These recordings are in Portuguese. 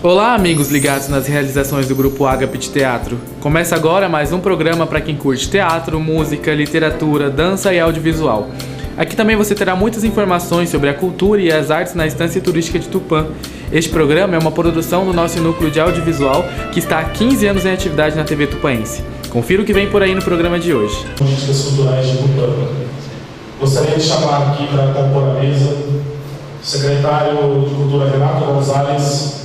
Olá, amigos ligados nas realizações do Grupo Agapit Teatro. Começa agora mais um programa para quem curte teatro, música, literatura, dança e audiovisual. Aqui também você terá muitas informações sobre a cultura e as artes na Estância Turística de Tupã. Este programa é uma produção do nosso núcleo de audiovisual que está há 15 anos em atividade na TV tupaense. Confira o que vem por aí no programa de hoje. Políticas culturais de Tupã. Gostaria de chamar aqui para compor a mesa o secretário de Cultura Renato Gonzalez,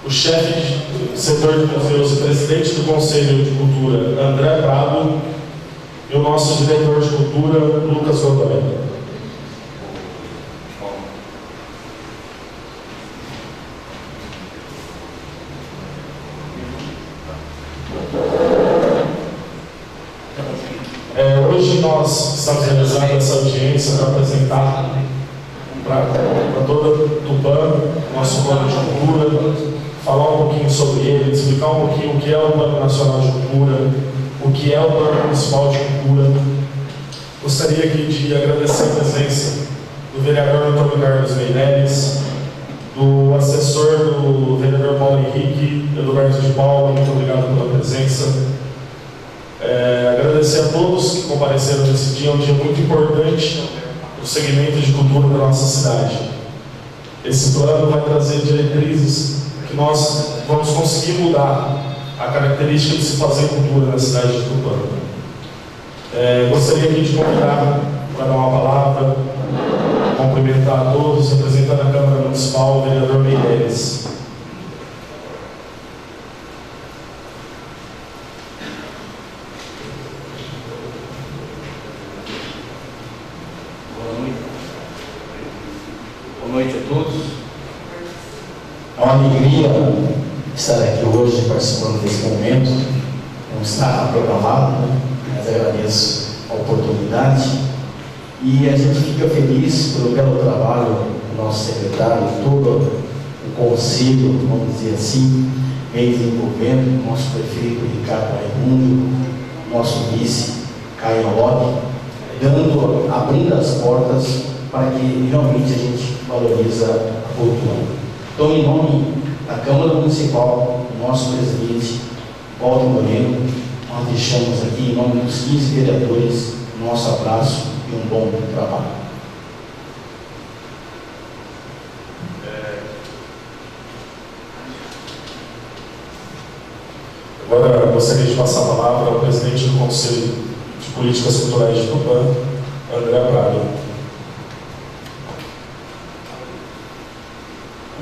o chefe do setor de museus e presidente do Conselho de Cultura, André Prado, e o nosso diretor de cultura, Lucas Godoy. Hoje nós estamos realizando essa audiência para apresentar para toda Tupã nosso plano de cultura, falar um pouquinho sobre ele, explicar um pouquinho o que é o Plano Nacional de Cultura, o que é o Plano Municipal de Cultura. Gostaria aqui de agradecer a presença do vereador Antônio Carlos Meireles, do assessor do vereador Paulo Henrique, Eduardo de Paula, muito obrigado pela presença. Agradecer a todos que compareceram nesse dia, um dia muito importante no segmento de cultura da nossa cidade. Esse plano vai trazer diretrizes que nós vamos conseguir mudar a característica de se fazer cultura na cidade de Tupã. Gostaria aqui de convidar para dar uma palavra, cumprimentar a todos, representando a Câmara Municipal, o vereador Meireles. Boa noite a todos. É uma alegria estar aqui hoje participando desse momento. Não está programado, mas agradeço a oportunidade. E a gente fica feliz pelo belo trabalho do nosso secretário, todo o conselho, vamos dizer assim, vem desenvolvendo, nosso prefeito Ricardo Raimundo, nosso vice Caio Lopes, abrindo as portas para que realmente a gente valoriza a cultura. Então, em nome da Câmara Municipal, nosso presidente, Walter Moreno, nós deixamos aqui, em nome dos 15 vereadores, nosso abraço e um bom trabalho. Agora, gostaria de passar a palavra ao presidente do Conselho de Políticas Culturais de Tupã, André Prado.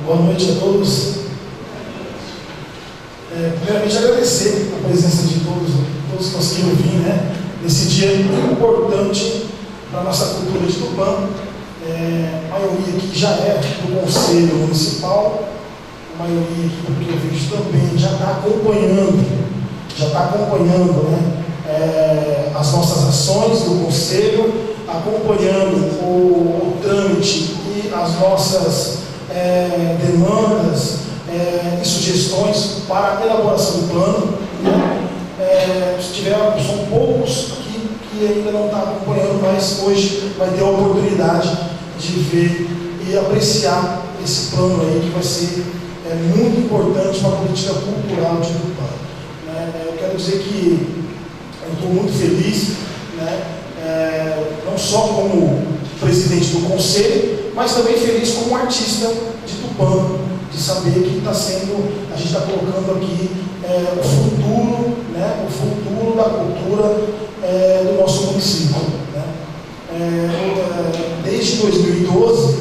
Boa noite a todos. Primeiramente, agradecer a presença de todos que conseguiram vir, nesse dia muito importante para a nossa cultura de Tupã. A maioria aqui já é do Conselho Municipal, a maioria aqui, porque eu vejo também, já está acompanhando as nossas ações do Conselho, acompanhando o trâmite e as nossas demandas e sugestões para a elaboração do plano. São poucos que ainda não estão acompanhando, mas hoje vai ter a oportunidade de ver e apreciar esse plano aí, que vai ser muito importante para a política cultural de Tupã. Eu quero dizer que eu estou muito feliz, não só como presidente do Conselho, mas também feliz como artista de Tupã, de saber que a gente está colocando aqui o futuro da cultura do nosso município. Desde 2012,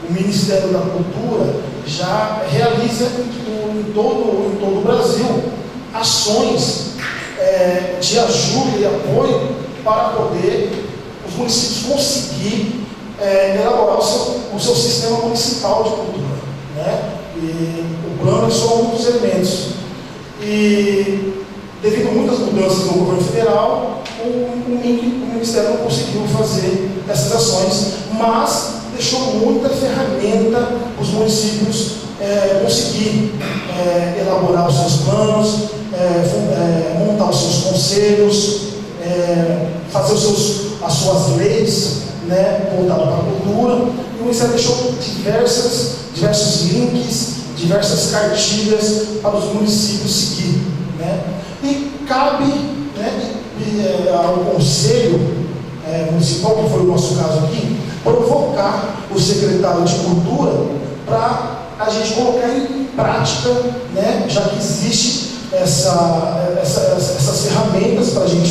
o Ministério da Cultura já realiza em todo o Brasil ações de ajuda e apoio para poder os municípios conseguir elaborar o seu sistema municipal de cultura. E o plano é só um dos elementos. E devido a muitas mudanças no governo federal, o Ministério não conseguiu fazer essas ações, mas deixou muita ferramenta para os municípios conseguir elaborar os seus planos, montar os seus conselhos, fazer as suas leis, voltadas para a cultura. E o Ministério deixou diversos links diversas cartilhas para os municípios seguir, né? E cabe, né, ao Conselho Municipal, que foi o nosso caso aqui, provocar o secretário de Cultura para a gente colocar em prática, né, já que existe essas ferramentas para a gente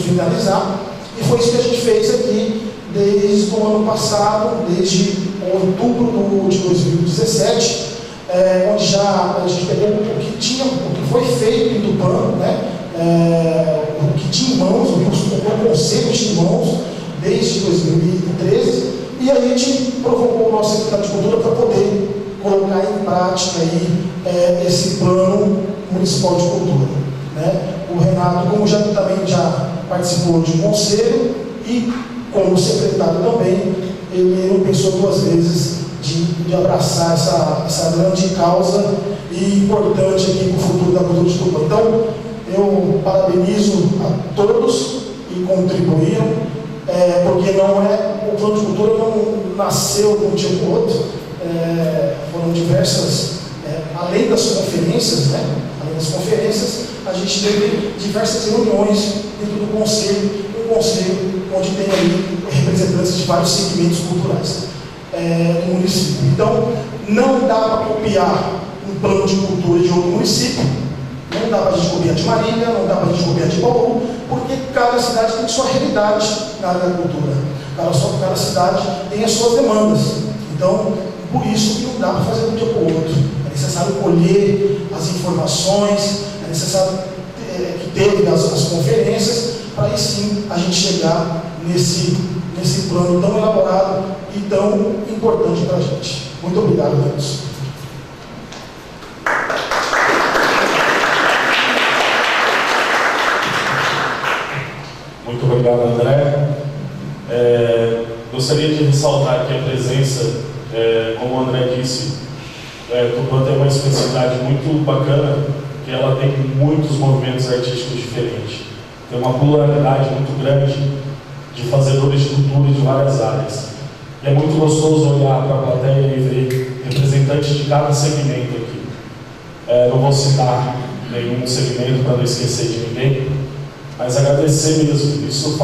finalizar, e foi isso que a gente fez aqui desde o ano passado, desde outubro de 2017, onde já a gente pegou o que foi feito em Tupã, né, o que tinha em mãos, o conselho tinha em mãos desde 2013, e a gente provocou o nosso secretário de Cultura para poder colocar em prática aí, esse plano municipal de cultura, né? O Renato, como também já participou de um conselho e como secretário também, ele não pensou duas vezes de abraçar essa grande causa e importante aqui para o futuro da cultura de Tupã. Então, eu parabenizo a todos que contribuíram, porque o plano de cultura não nasceu de um dia para o outro, foram diversas, além das conferências, né? Além das conferências, a gente teve diversas reuniões dentro do conselho, um conselho onde tem ali representantes de vários segmentos culturais do município. Então, não dá para copiar um plano de cultura de outro município, não dá para a gente copiar de Marília, não dá para a gente copiar de Bauru, porque cada cidade tem sua realidade na área da cultura, cada cidade tem as suas demandas. Então, por isso que não dá para fazer de um dia para o outro. É necessário colher as informações, é necessário que teve as conferências, para aí sim a gente chegar nesse plano tão elaborado e tão importante para a gente. Muito obrigado a todos. Muito obrigado, André. Gostaria de ressaltar aqui a presença, como o André disse, Tupã tem uma especificidade muito bacana, que ela tem muitos movimentos artísticos diferentes. Tem uma pluralidade muito grande de fazedores de cultura de várias áreas. E é muito gostoso olhar para a plateia e ver representantes de cada segmento aqui. Não vou citar nenhum segmento para não esquecer de ninguém, mas agradecer mesmo. Isso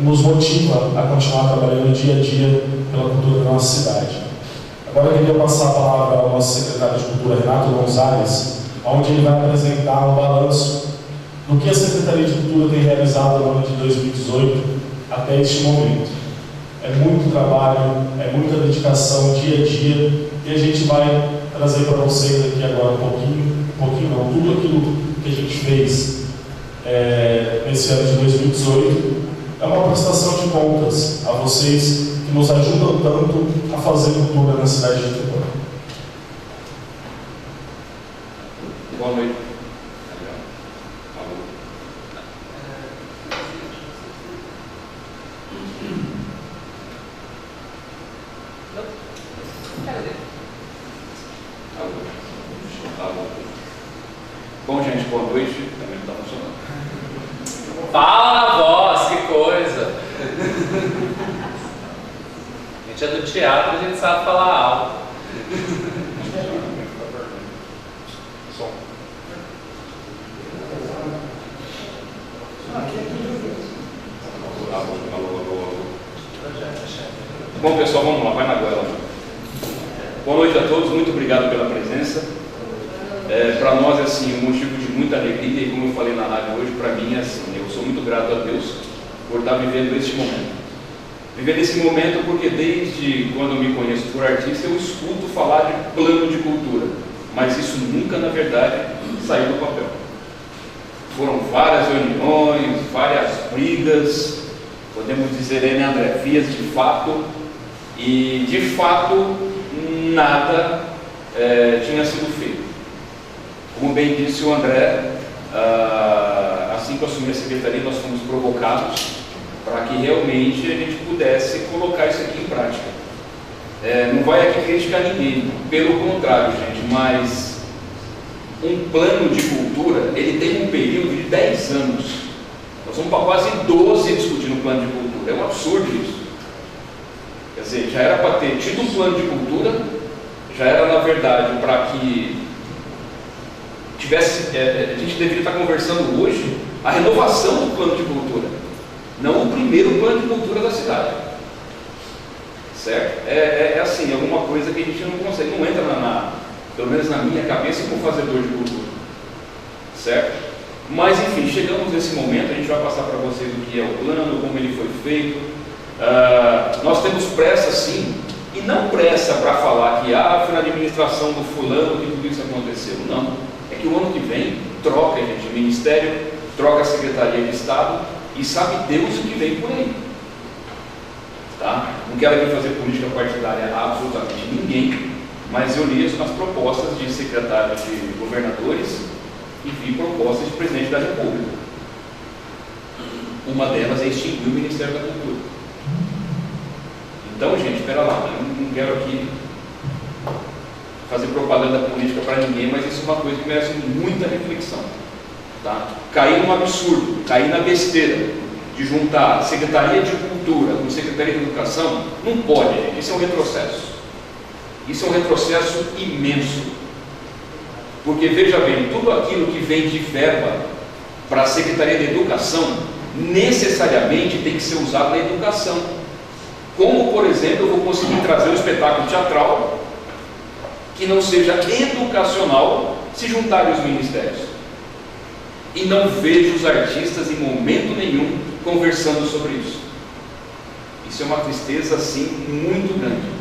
nos motiva a continuar trabalhando dia a dia pela cultura da nossa cidade. Agora eu queria passar a palavra ao nosso secretário de Cultura, Renato Gonzalez, onde ele vai apresentar um balanço do que a Secretaria de Cultura tem realizado no ano de 2018 até este momento. É muito trabalho, é muita dedicação dia a dia, e a gente vai trazer para vocês aqui agora um pouquinho não, tudo aquilo que a gente fez nesse ano de 2018 é uma prestação de contas a vocês que nos ajudam tanto a fazer cultura na cidade de Tupã. Boa noite. Bom, gente, boa noite. Também não está funcionando. Fala na voz, que coisa! A gente é do teatro, a gente sabe falar alto. Bom, pessoal, vamos lá, vai na goela. Boa noite a todos, muito obrigado pela presença. Para nós é assim, um motivo de muita alegria, e como eu falei na rádio hoje, para mim é assim, eu sou muito grato a Deus por estar vivendo este momento. Vivendo esse momento porque desde quando eu me conheço por artista, eu escuto falar de plano de cultura, mas isso nunca, na verdade, saiu do papel. Foram várias reuniões, várias brigas, podemos dizer, né, André, vias de fato, e de fato nada tinha sido feito. Como bem disse o André, assim que eu assumi a secretaria, nós fomos provocados para que realmente a gente pudesse colocar isso aqui em prática. Não vai aqui criticar ninguém, pelo contrário, gente, mas um plano de cultura, ele tem um período de 10 anos. Nós vamos para quase 12 discutindo plano de cultura, é um absurdo isso. Quer dizer, já era para ter tido um plano de cultura, já era na verdade para que tivesse, a gente deveria estar conversando hoje a renovação do plano de cultura, não o primeiro plano de cultura da cidade, certo? É assim, alguma coisa que a gente não consegue, não entra pelo menos na minha cabeça como fazedor de cultura, certo? Mas enfim, chegamos nesse momento, a gente vai passar para vocês o que é o plano, como ele foi feito. Nós temos pressa sim, e não pressa para falar que foi na administração do fulano que tudo isso aconteceu, não. É que o ano que vem troca, gente, o Ministério, troca a Secretaria de Estado e sabe Deus o que vem por aí. Tá? Não quero aqui fazer política partidária a absolutamente ninguém, mas eu li as propostas de secretários de governadores e vi propostas de presidente da República. Uma delas é extinguir o Ministério da Cultura. Então, gente, espera lá, eu não quero aqui fazer propaganda política para ninguém, mas isso é uma coisa que merece muita reflexão. Tá? Cair num absurdo, cair na besteira de juntar Secretaria de Cultura com Secretaria de Educação, não pode, gente. Isso é um retrocesso. Isso é um retrocesso imenso. Porque, veja bem, tudo aquilo que vem de verba para a Secretaria de Educação, necessariamente tem que ser usado na educação. Como, por exemplo, eu vou conseguir trazer um espetáculo teatral que não seja educacional se juntarem os ministérios. E não vejo os artistas em momento nenhum conversando sobre isso. Isso é uma tristeza, assim, muito grande.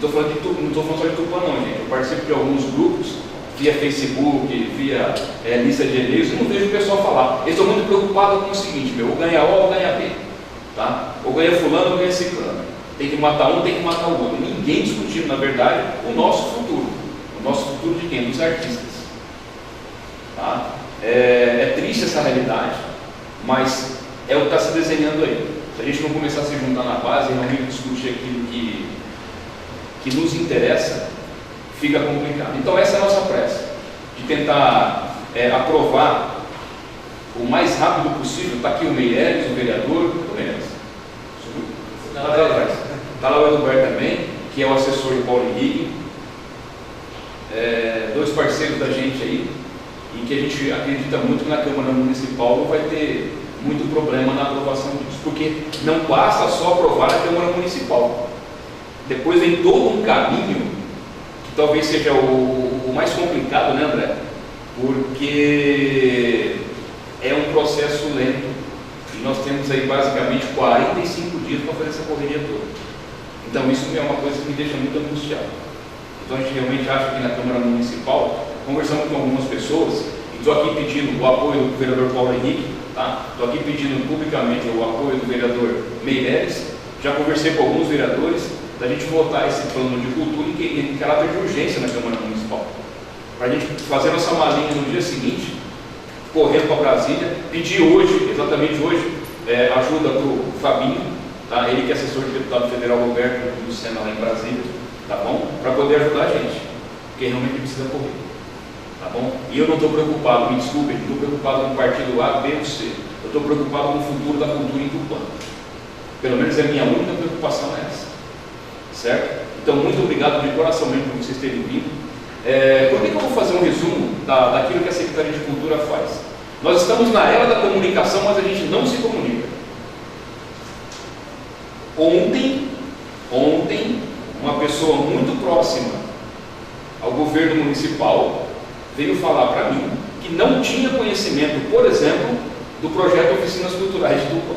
Não estou falando só de Tupã não, gente. Eu participo de alguns grupos, via Facebook, via lista de e-mails, e não vejo o pessoal falar. Eles estão muito preocupados com o seguinte, ou ganha A ou ganha B. Tá? Ou ganha fulano ou ganha ciclano. Tem que matar um, tem que matar o outro. Ninguém discutindo, na verdade, o nosso futuro. O nosso futuro de quem? Dos artistas. Tá? É triste essa realidade, mas é o que está se desenhando aí. Se a gente não começar a se juntar na base e realmente discutir aquilo que nos interessa, fica complicado. Então essa é a nossa pressa, de tentar aprovar o mais rápido possível. Está aqui o Meireles, o vereador, o Meireles. Está lá o Eduardo também, que é o assessor de Paulo Henrique, dois parceiros da gente aí, e que a gente acredita muito que na Câmara Municipal não vai ter muito problema na aprovação disso, porque não basta só aprovar a Câmara Municipal. Depois vem todo um caminho, que talvez seja o mais complicado, né, André? Porque é um processo lento, e nós temos aí basicamente 45 dias para fazer essa correria toda. Então isso é uma coisa que me deixa muito angustiado. Então a gente realmente acha que na Câmara Municipal, conversamos com algumas pessoas, e estou aqui pedindo o apoio do vereador Paulo Henrique, tá? Estou aqui pedindo publicamente o apoio do vereador Meireles, já conversei com alguns vereadores, da gente votar esse plano de cultura em caráter de urgência na Câmara Municipal, para a gente fazer nossa malinha no dia seguinte, correndo para Brasília, pedir hoje, exatamente hoje, ajuda para o Fabinho, tá? Ele que é assessor de deputado federal Roberto do Sena lá em Brasília, tá bom? Para poder ajudar a gente, porque realmente precisa correr, tá bom? E eu não estou preocupado, me desculpe, não estou preocupado com o partido A, B ou C, eu estou preocupado com o futuro da cultura em Tupã. Pelo menos a minha única preocupação é essa, certo? Então, muito obrigado de coração mesmo por vocês terem vindo. Por que eu vou fazer um resumo daquilo que a Secretaria de Cultura faz? Nós estamos na era da comunicação, mas a gente não se comunica. Ontem, uma pessoa muito próxima ao governo municipal veio falar para mim que não tinha conhecimento, por exemplo, do projeto Oficinas Culturais de Tupã.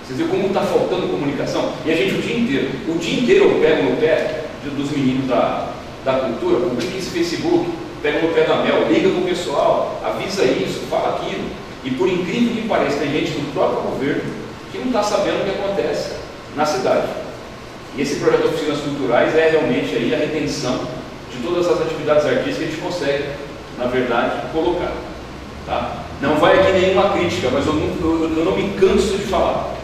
Vocês viram como está faltando comunicação? E a gente o dia inteiro eu pego no pé dos meninos da cultura, publica esse Facebook, pega no pé da Mel, liga com o pessoal, avisa isso, fala aquilo. E por incrível que pareça, tem gente do próprio governo que não está sabendo o que acontece na cidade. E esse projeto de Oficinas Culturais é realmente aí a retenção de todas as atividades artísticas que a gente consegue, na verdade, colocar. Tá? Não vai aqui nenhuma crítica, mas eu não me canso de falar.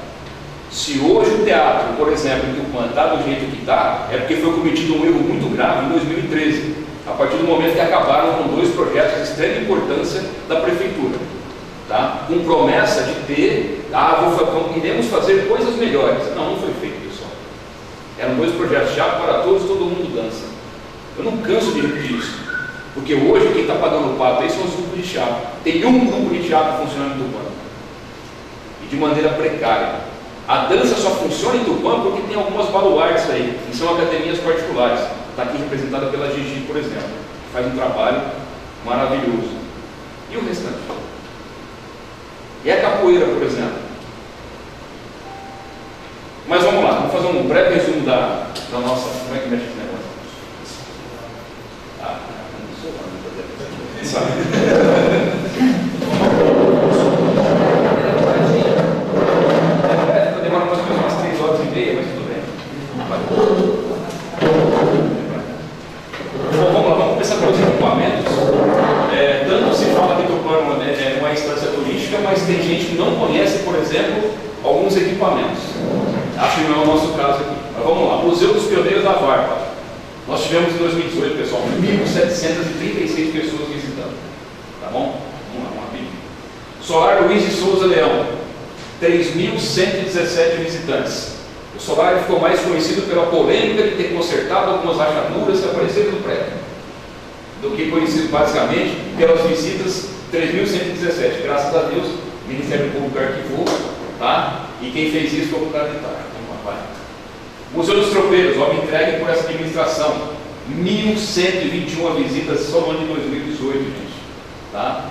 Se hoje o teatro, por exemplo, em Tupã está do jeito que está, é porque foi cometido um erro muito grave em 2013, a partir do momento que acabaram com 2 projetos de extrema importância da prefeitura, tá? Com promessa de ter, iremos fazer coisas melhores. Não foi feito, pessoal. Eram 2 projetos de teatro para todos, todo mundo dança. Eu não canso de repetir isso, porque hoje quem está pagando o pato aí são os grupos de teatro. Tem um grupo de teatro funcionando em Tupã, e de maneira precária. A dança só funciona em Tupã porque tem algumas baluartes aí, que são academias particulares. Está aqui representada pela Gigi, por exemplo, que faz um trabalho maravilhoso. E o restante? E a capoeira, por exemplo? Mas vamos lá, vamos fazer um breve resumo da nossa... Como é que mexe esse negócio? Não sou demora umas 3 horas e meia, mas tudo bem. Bom, vamos lá, vamos começar pelos equipamentos. Tanto se fala que Tupã é uma instância turística, mas tem gente que não conhece, por exemplo, alguns equipamentos. Acho que não é o nosso caso aqui. Mas vamos lá, Museu dos Pioneiros da Varpa. Nós tivemos em 2018, pessoal, 1.736 pessoas visitando. Tá bom? Vamos lá, vamos rapidinho. Solar Luiz de Souza Leão, 3.117 visitantes. O Solar ficou mais conhecido pela polêmica de ter consertado algumas rachaduras que apareceram no prédio, do que conhecido basicamente pelas visitas 3.117. Graças a Deus, o Ministério Público arquivou, tá? E quem fez isso foi o contraditório. Museu dos Tropeiros, obra entregue por essa administração, 1.121 visitas só no ano de 2018, gente. Tá?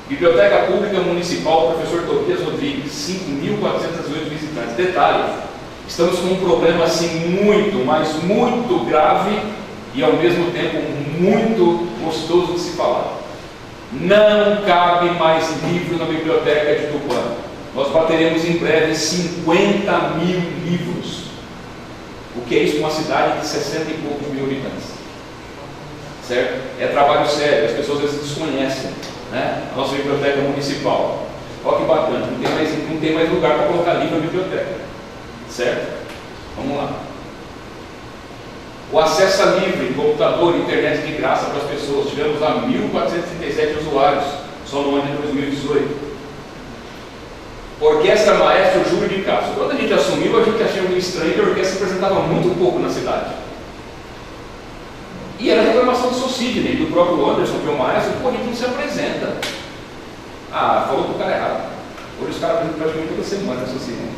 Biblioteca Pública Municipal, professor Tobias Rodrigues, 5.408 visitantes. Detalhe, estamos com um problema assim muito, mas muito grave e ao mesmo tempo muito gostoso de se falar. Não cabe mais livro na biblioteca de Tupã. Nós bateremos em breve 50 mil livros. O que é isso para uma cidade de 60 e poucos mil habitantes? Certo? É trabalho sério, as pessoas às vezes desconhecem, né? A nossa biblioteca municipal. Olha que bacana, não tem mais lugar para colocar livro na biblioteca. Certo? Vamos lá. O acesso a livro, computador, internet de graça para as pessoas. Tivemos lá 1.437 usuários, só no ano de 2018. Orquestra Maestro Júlio de Castro. Quando a gente assumiu, a gente achou meio estranho que a orquestra se apresentava muito pouco na cidade. E era reclamação do seu Sidney, do próprio Anderson, que é o maestro, pô, a gente não se apresenta. Ah, falou pro cara errado. Hoje os caras apresentam praticamente toda semana, seu Sidney.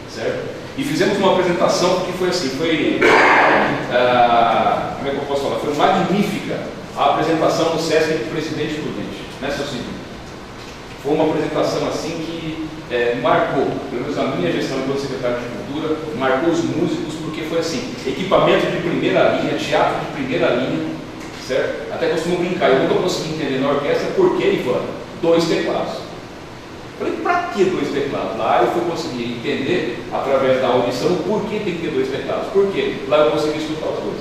Certo? E fizemos uma apresentação que foi assim, como é que eu posso falar? Foi magnífica a apresentação do Sesc do Presidente Prudente, né, seu Sidney? Foi uma apresentação assim que marcou, pelo menos a minha gestão enquanto secretário de Cultura, marcou os músicos, porque foi assim, equipamento de primeira linha, teatro de primeira linha, certo? Até costumo brincar, eu nunca consegui entender na orquestra por que, Ivan, 2 teclados. Falei, para que 2 teclados? Lá eu fui conseguir entender, através da audição, por que tem que ter 2 teclados. Por quê? Lá eu consegui escutar os 2.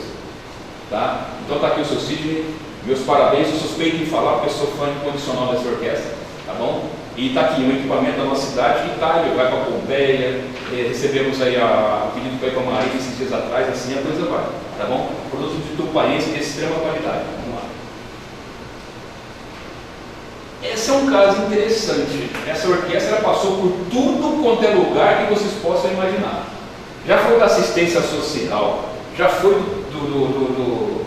Tá? Então está aqui o seu Sidney, meus parabéns, eu suspeito em falar, porque eu sou fã incondicional dessa orquestra, tá bom? E está aqui um equipamento da nossa cidade, Itália, vai para Pompeia, recebemos aí o pedido para ir para Marília esses dias atrás, assim a coisa vai, tá bom? Produto de tupaense de extrema qualidade, vamos lá. Esse é um caso interessante. Essa orquestra passou por tudo quanto é lugar que vocês possam imaginar. Já foi da assistência social, já foi do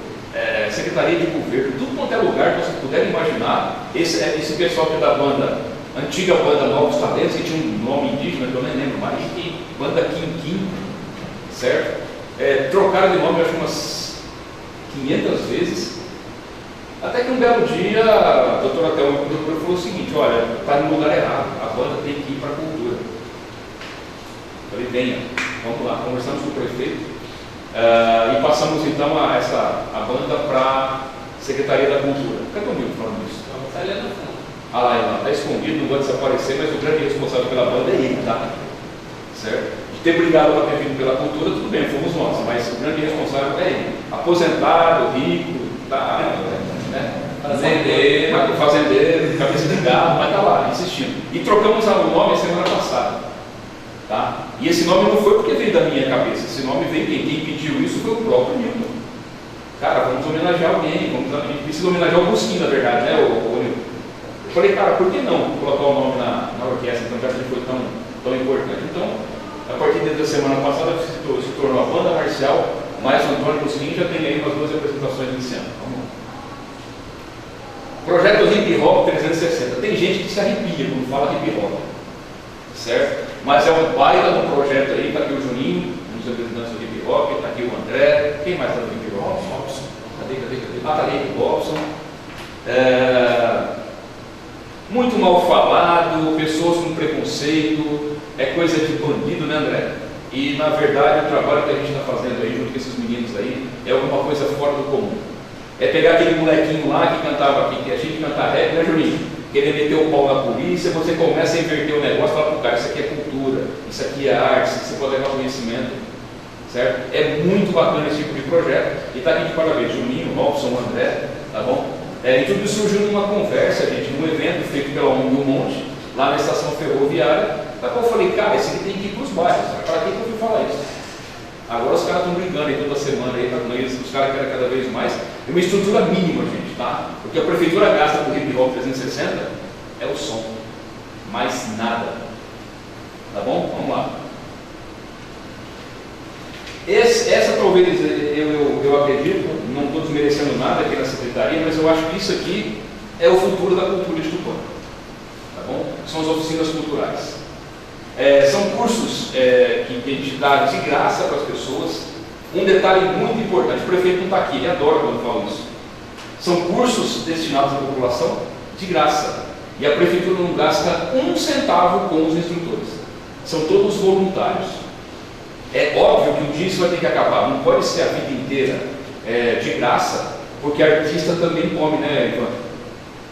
Secretaria de Governo, tudo quanto é lugar que vocês puderem imaginar. Esse pessoal que é da banda, antiga banda Novos Talentos, que tinha um nome indígena que eu nem lembro mais, banda Quinquim, certo? Trocaram de nome acho umas 500 vezes. Até que um belo dia, a doutora Thelma falou o seguinte: olha, está no lugar errado, a banda tem que ir para a cultura. Eu falei, venha, vamos lá. Conversamos com o prefeito e passamos então a banda para a Secretaria da Cultura. Cadê o Milton falando isso? Está ali no fundo. Ah lá, ele está escondido, não vai desaparecer, mas o grande responsável pela banda é ele, tá? Certo? De ter brigado para ter vindo pela cultura, tudo bem, fomos nós, mas o grande responsável é ele. Aposentado, rico, tá? Né? Fazendeiro, cabeça de gado, mas está lá, insistindo. E trocamos o nome a semana passada. Tá? E esse nome não foi porque veio da minha cabeça, esse nome veio quem pediu isso foi o próprio Newton. Cara, vamos homenagear alguém, a gente precisa homenagear o Busquinho, na verdade, né, o Newton? Eu falei, cara, por que não colocar o nome na orquestra, então, já que ele foi tão importante? Então, partir da semana passada se tornou a banda marcial, mais o Antônio Mussolini já tem aí umas 12 apresentações nesse ano. Vamos lá. Projeto Hip Hop 360. Tem gente que se arrepia quando fala hip hop, certo? Mas é um baita do projeto aí. Está aqui o Juninho, um dos representantes do hip hop, está aqui o André. Quem mais está no hip hop? Robson. Cadê? Ah, tá ali o Robson. Muito mal falado, pessoas com preconceito, é coisa de bandido, né, André? E na verdade o trabalho que a gente está fazendo aí junto com esses meninos aí é alguma coisa fora do comum. É pegar aquele molequinho lá que cantava aqui, que a gente canta rap, né, Juninho? Querer meter o pau na polícia, você começa a inverter o negócio e fala pro cara, isso aqui é cultura, isso aqui é arte, isso aqui você pode levar conhecimento, certo? É muito bacana esse tipo de projeto. E está aqui de parabéns, Juninho, Robson, André, tá bom? E tudo isso surgiu numa conversa, gente, num evento feito pela ONG do Monte, lá na estação ferroviária, da qual eu falei, cara, esse aqui tem que ir para os bairros, para que eu fui falar isso? Agora os caras estão brigando aí toda semana, aí, os caras querem cada vez mais. É uma estrutura mínima, gente, tá? Porque a prefeitura gasta com o Hip Hop 360 é o som, mais nada. Tá bom? Vamos lá. Essa talvez eu acredito, não estou desmerecendo nada aqui na secretaria, mas eu acho que isso aqui é o futuro da cultura de Tupã. Tá bom? São as oficinas culturais. São cursos que a gente dá de graça para as pessoas. Um detalhe muito importante, o prefeito não está aqui, ele adora quando eu falo isso. São cursos destinados à população de graça. E a prefeitura não gasta um centavo com os instrutores. São todos voluntários. É óbvio que um dia isso vai ter que acabar, não pode ser a vida inteira de graça, porque artista também come, né, Ivan?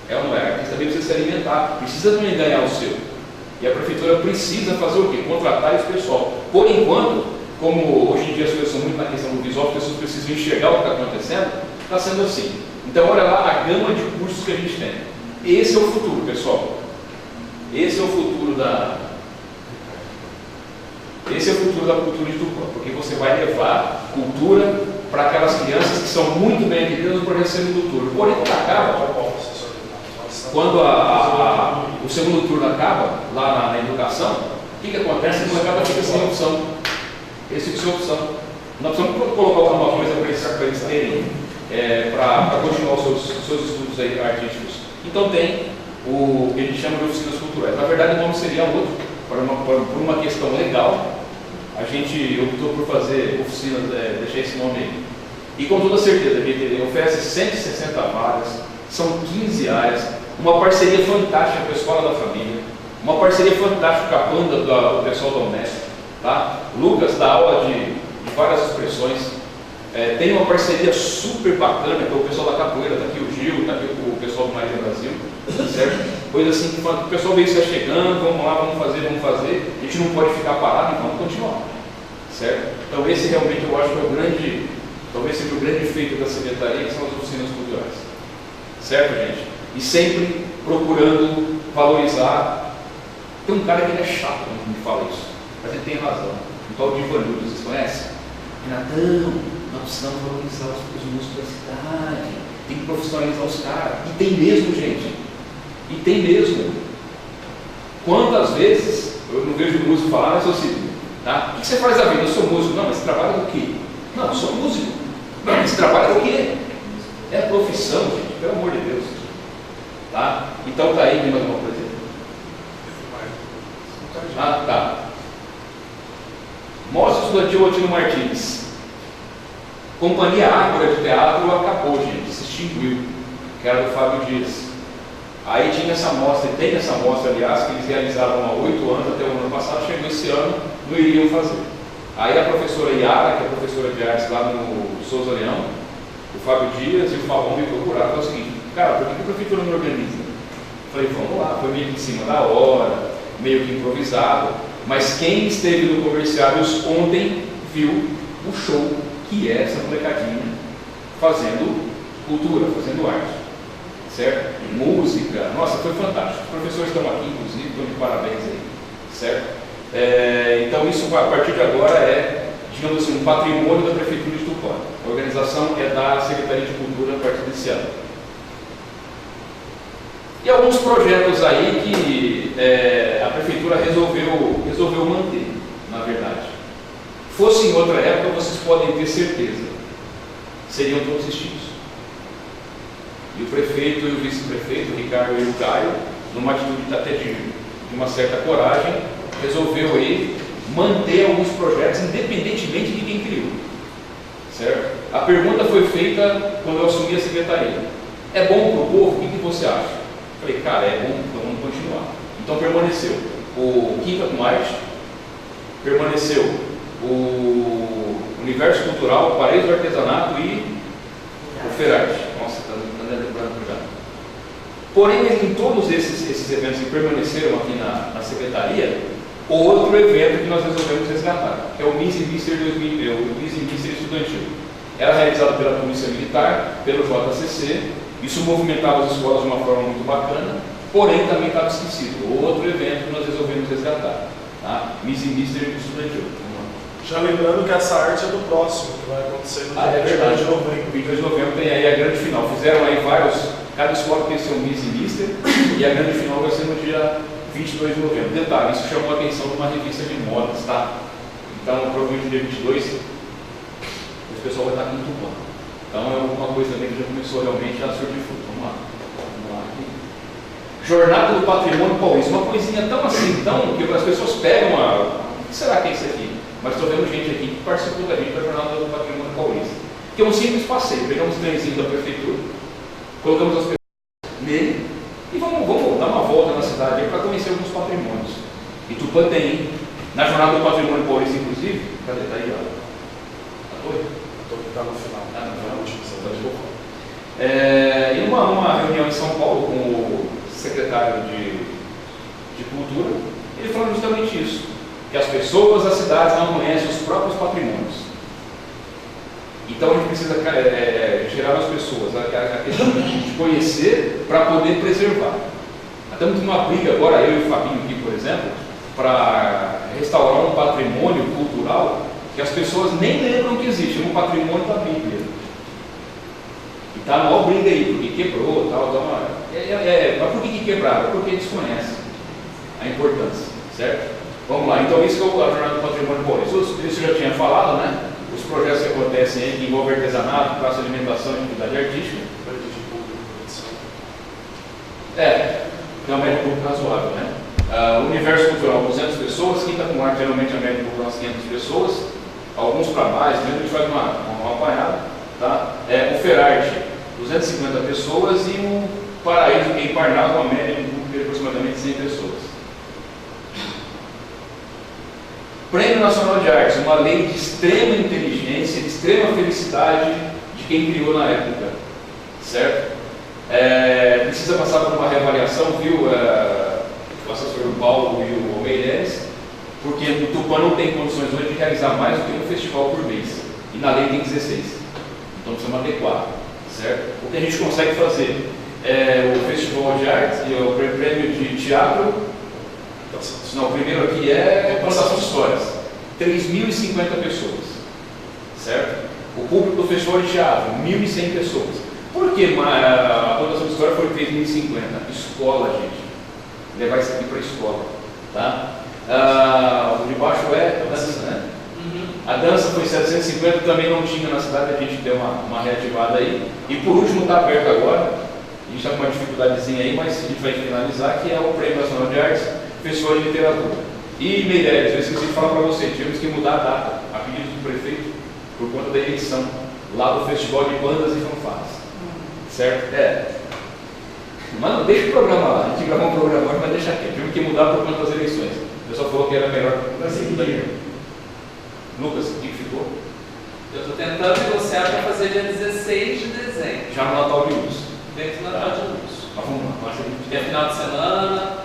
É ou não é? Artista também precisa se alimentar, precisa também ganhar o seu. E a prefeitura precisa fazer o quê? Contratar esse pessoal. Por enquanto, como hoje em dia as coisas são muito na questão do visual, as pessoas precisam enxergar o que está acontecendo, está sendo assim. Então olha lá a gama de cursos que a gente tem. Esse é o futuro, pessoal. Esse é o futuro da cultura de Tupã, porque você vai levar cultura para aquelas crianças que são muito bem atendidas no projeto segundo turno. Porém, quando o segundo turno acaba, lá na educação, o que acontece? A molecada fica sem opção. Eles ficam sem opção. Nós precisamos colocar alguma coisa para eles terem, para continuar os seus estudos aí artísticos. Então tem o que a gente chama de oficinas culturais. Na verdade, o nome seria outro, por uma questão legal. A gente optou por fazer oficinas, deixar esse nome aí. E com toda certeza, a gente oferece 160 vagas, são 15 áreas, uma parceria fantástica com a Escola da Família, uma parceria fantástica com a banda do pessoal da Unesp, tá? Lucas dá aula de várias expressões, tem uma parceria super bacana com o pessoal da capoeira, tá aqui o Gil, tá aqui o pessoal do Maria Brasil, certo? Coisa assim que o pessoal veio se chegando, vamos lá, vamos fazer, a gente não pode ficar parado e vamos continuar, certo? Então esse realmente eu acho que é o grande, talvez seja o grande feito da secretaria, que são as oficinas culturais, certo, gente? E sempre procurando valorizar. Tem um cara que ele é chato quando me fala isso, mas ele tem razão. O tal de Ivanildo, vocês conhecem? Renatão, nós precisamos valorizar os músicos da cidade, tem que profissionalizar os caras. E tem mesmo, gente. E tem mesmo. Quantas vezes eu não vejo músico falar, mas eu sou assim, tá? O que você faz da vida? Eu sou músico. Não, mas você trabalha com o quê? Não, eu sou músico. Não, mas você trabalha com o quê? É a profissão, gente, pelo amor de Deus. Tá? Então tá aí, mais uma coisa. Ah, tá. Mostra Estudantil Otino Martins. Companhia Ágora de Teatro acabou, gente, se extinguiu, que era do Fábio Dias. Aí tinha essa mostra, e tem essa mostra, aliás, que eles realizavam há 8 anos, até o ano passado, chegou esse ano, não iriam fazer. Aí a professora Yara, que é professora de artes lá no Souza Leão, o Fábio Dias e o Fabão me procuraram, foi o seguinte, cara, por que a prefeitura não organiza? Eu falei, vamos lá, foi meio que em cima da hora, meio que improvisado, mas quem esteve no Comerciários ontem viu o show que é essa molecadinha fazendo cultura, fazendo arte, certo? Música, nossa, foi fantástico. Os professores estão aqui, inclusive, estão de parabéns aí, certo? Então isso a partir de agora é, digamos assim, um patrimônio da Prefeitura de Tupã. A organização é da Secretaria de Cultura a partir desse ano. E alguns projetos aí que a Prefeitura resolveu manter. na verdade. Fosse em outra época, vocês podem ter certeza, seriam todos extintos. E o prefeito e o vice-prefeito, o Ricardo e o Caio, numa atitude até de uma certa coragem, resolveu aí manter alguns projetos independentemente de quem criou. Certo? A pergunta foi feita quando eu assumi a secretaria. É bom para o povo? O que você acha? Eu falei, cara, é bom, então vamos continuar. Então permaneceu o Quinta com Arte, permaneceu o Universo Cultural, o Paredes do Artesanato e o Ferarte. Nossa, está lembrando já. Porém, em todos esses eventos que permaneceram aqui na secretaria, outro evento que nós resolvemos resgatar, que é o Miss e Mister Estudantil. Era realizado pela Polícia Militar, pelo JCC, isso movimentava as escolas de uma forma muito bacana, porém também estava esquecido. Outro evento que nós resolvemos resgatar, tá? Miss e Mister Estudantil. Já lembrando que essa arte é do próximo, que vai acontecer no é verdade. 22 de novembro. 22 de novembro tem aí a grande final. Fizeram aí cada escola tem seu Miss e Mister, e a grande final vai ser no dia 22 de novembro. Detalhe, isso chamou a atenção de uma revista de modas, tá? Então, provavelmente no dia 22, o pessoal vai estar com Tupã. Então, é uma coisa também que já começou realmente a surgir fruto. Vamos lá aqui. Jornada do Patrimônio Paulista. Uma coisinha tão assim, que as pessoas pegam o que será que é isso aqui? Mas estou vendo gente aqui que participou da gente da Jornada do Patrimônio Paulista. Que é um simples passeio. Pegamos o trenzinho da prefeitura, colocamos as pessoas nele e vamos dar uma volta na cidade para conhecer alguns patrimônios. E Tupã tem, na Jornada do Patrimônio Paulista, inclusive, cadê? Está aí, ó. Está no final. Em uma reunião em São Paulo com o secretário de Cultura, ele falou justamente isso, que as pessoas das cidades não conhecem os próprios patrimônios. Então a gente precisa gerar nas pessoas a questão de conhecer para poder preservar. Estamos numa briga agora, eu e o Fabinho aqui, por exemplo, para restaurar um patrimônio cultural que as pessoas nem lembram que existe, um patrimônio da Bíblia. E está a maior briga aí, porque quebrou, tal, mas por que quebraram? Porque desconhecem a importância, certo? Vamos lá, então isso que é a Jornada do Patrimônio Paulista. Isso eu já tinha falado, né? Os projetos que acontecem aí, que envolvem artesanato, praça de alimentação e atividade artística. Tem uma média pública razoável, né? Universo Cultural, 200 pessoas, Quinta com Arte, geralmente a média pública umas 500 pessoas, alguns para mais, mesmo a gente faz uma apanhada, tá? O Ferarte, 250 pessoas, e o Paraíso, em Parnaso, uma média pública de aproximadamente 100 pessoas. Prêmio Nacional de Artes, uma lei de extrema inteligência, de extrema felicidade de quem criou na época, certo? Precisa passar por uma reavaliação, viu, o assessor Paulo e o Meireles, porque o Tupã não tem condições hoje de realizar mais do que um festival por mês, e na lei tem 16, então precisamos adequar, certo? O que a gente consegue fazer é o Festival de Artes e o Prêmio de Teatro. Não, o primeiro aqui é Contação de Histórias, 3.050 pessoas, certo? O público do Festival de Teatro, 1.100 pessoas. Por que a Contação de História foi 3.050? Escola, gente. Levar isso aqui para a escola, tá? O de baixo é a dança, né? A dança foi 750, também não tinha na cidade, a gente deu uma reativada aí. E por último, está aberto agora, a gente está com uma dificuldadezinha aí, mas a gente vai finalizar, que é o Prêmio Nacional de Artes, Pessoa de Literatura. E Meireles, eu esqueci de falar para você, tivemos que mudar a data, a pedido do prefeito, por conta da eleição, lá do Festival de Bandas e Fanfarras. Certo? Mas não, deixa o programa lá, a gente gravou um programa hoje, mas deixa aqui, tivemos que mudar por conta das eleições. O pessoal falou que era melhor. Lucas, o que ficou? Eu estou tentando negociar para fazer dia 16 de dezembro. Já no Natal de Luz. Dentro do Natal de Luz. Mas vamos lá, é final de semana,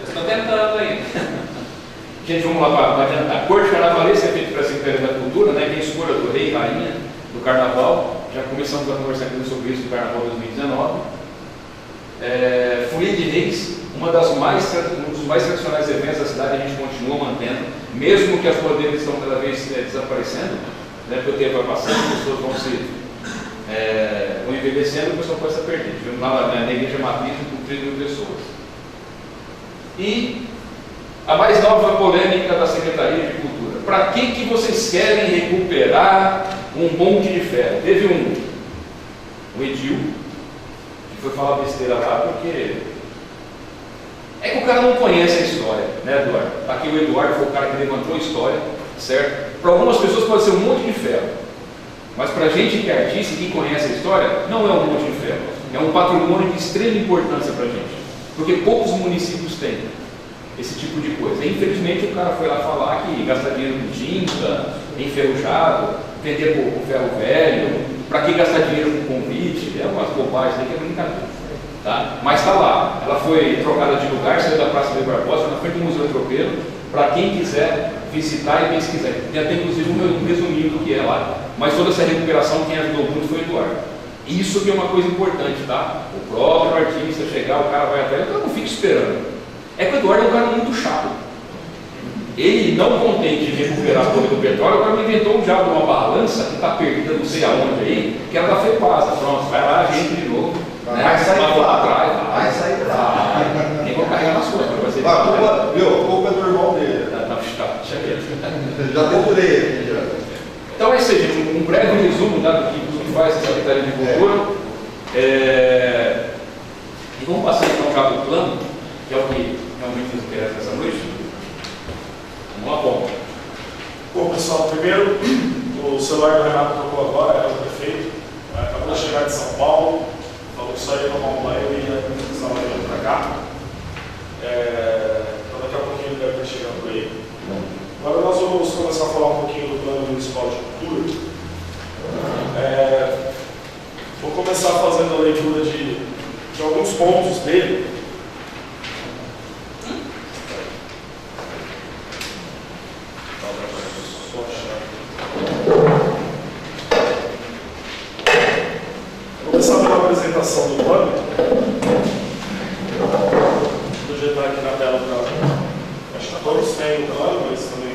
eu estou tentando ainda. Gente, vamos lá para adiantar. A Corte Carnavalesca é feita pela Secretaria da Cultura, né? Tem escolha do Rei e Rainha do Carnaval. Já começamos a conversar sobre isso do Carnaval 2019. Folia de Reis, um dos mais tradicionais eventos da cidade, a gente continua mantendo, mesmo que as bandeiras estão cada vez desaparecendo, né? Porque o tempo vai passando, as pessoas vão envelhecendo e o pessoal pode estar perdendo. Tivemos lá na Igreja Matriz com 3.000 pessoas. E A mais nova polêmica da Secretaria de Cultura. Para que vocês querem recuperar um monte de ferro? Teve um Edil, que foi falar besteira lá, porque é que o cara não conhece a história, né, Eduardo? Aqui o Eduardo foi o cara que levantou a história, certo? Para algumas pessoas pode ser um monte de ferro, mas para a gente que é artista e que conhece a história, não é um monte de ferro, é um patrimônio de extrema importância para a gente, porque poucos municípios têm esse tipo de coisa. E, infelizmente o cara foi lá falar que gastar dinheiro com tinta, enferrujado, vender por ferro velho, para que gastar dinheiro com convite, é umas bobagens aí que é brincadeira. Tá? Mas está lá, ela foi trocada de lugar, saiu da Praça de Barbosa, na frente do Museu Tropeiro, para quem quiser visitar e pesquisar. Tem até inclusive um resuminho do que é lá, mas toda essa recuperação quem ajudou muito foi o Eduardo. Isso que é uma coisa importante, tá? O próprio artista chegar, o cara vai até, eu não fico esperando. É que o Eduardo é um cara muito chato. Ele, não contente de recuperar a torre do petróleo, agora inventou um diabo de uma balança que está perdida não sei aonde aí, que era da FEPASA. Pronto, vai lá, gente de novo. Né? Vai sair lá lá. atrás. Vai sair lá. Nem vou carregar nas costas, vai ser. A culpa é do irmão dele. Já procurei ele. Já. Então é isso aí, gente. Um breve resumo do que faz a Secretaria de Cultura. E vamos passar então já do plano, que é o que realmente nos interessa essa noite. Vamos lá, bom. Bom, pessoal, primeiro, o celular do Renato tocou agora, é o prefeito, acabou de chegar de São Paulo, falou que só ia tomar um banho e estava vindo para cá. Então daqui a pouquinho ele deve estar chegando por aí. Agora nós vamos começar a falar um pouquinho do Plano Municipal de Cultura. Vou começar fazendo a leitura de alguns pontos dele. Começar pela apresentação do plano. Vou projetar aqui na tela para. Acho que todos têm o plano, mas também.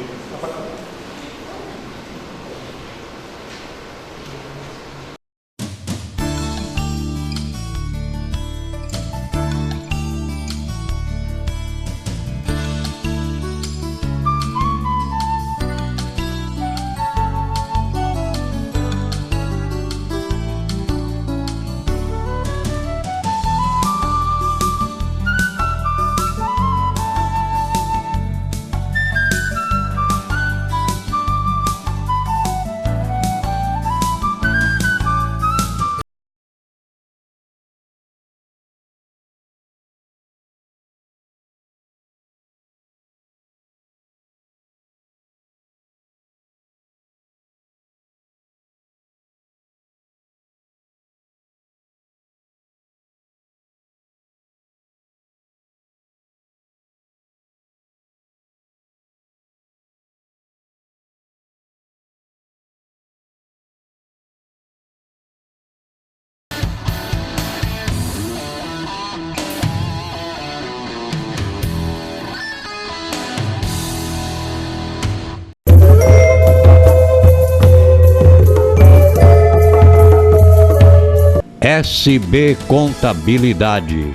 SB Contabilidade.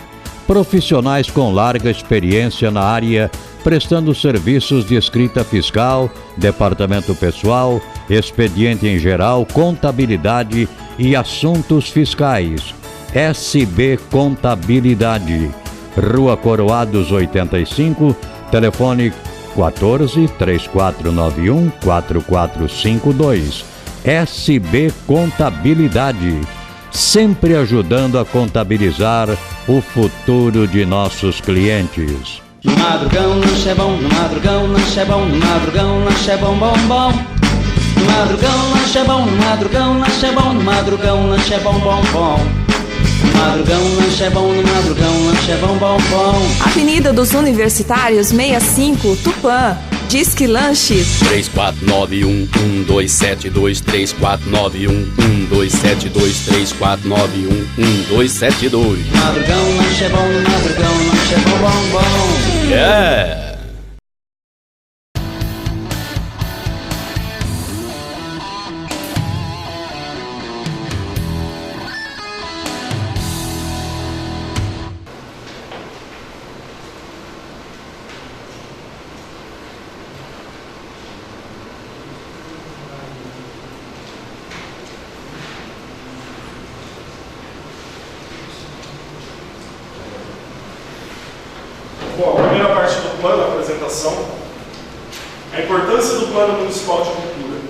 Profissionais com larga experiência na área, prestando serviços de escrita fiscal, departamento pessoal, expediente em geral, contabilidade e assuntos fiscais. SB Contabilidade. Rua Coroados 85, telefone 14 3491 4452. SB Contabilidade. Sempre ajudando a contabilizar o futuro de nossos clientes. No madrugão lanche é bom, no madrugão lanche é bom, no madrugão lanche é bom, bom, bom. No madrugão lanche é bom, no madrugão lanche é bom, no madrugão lanche é bom, bom, bom. No madrugão lanche é bom, no madrugão lanche é bom, bom, bom. Avenida dos Universitários 65, Tupã. Disque Lanche 3491-1272, 3491-1272, 3491-1272. Madrugão lanche é bom, no madrugão lanche é bom, bom, bom. Yeah! Bom, a primeira parte do plano, a apresentação, a importância do Plano Municipal de Cultura.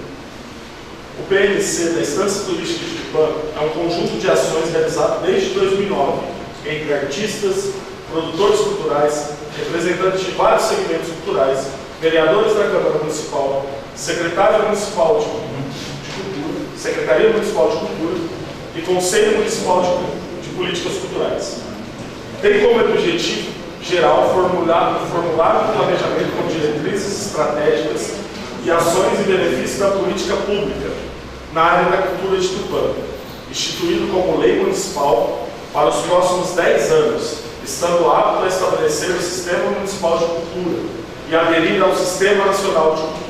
O PMC da Estância Turística de Tupã é um conjunto de ações realizado desde 2009 entre artistas, produtores culturais, representantes de vários segmentos culturais, vereadores da Câmara Municipal, Secretaria Municipal de Cultura e Conselho Municipal de Políticas Culturais. Tem como objetivo geral formular um planejamento com diretrizes estratégicas e ações em benefício da política pública na área da cultura de Tupã, instituído como lei municipal para os próximos 10 anos, estando apto a estabelecer o Sistema Municipal de Cultura e aderir ao Sistema Nacional de Cultura.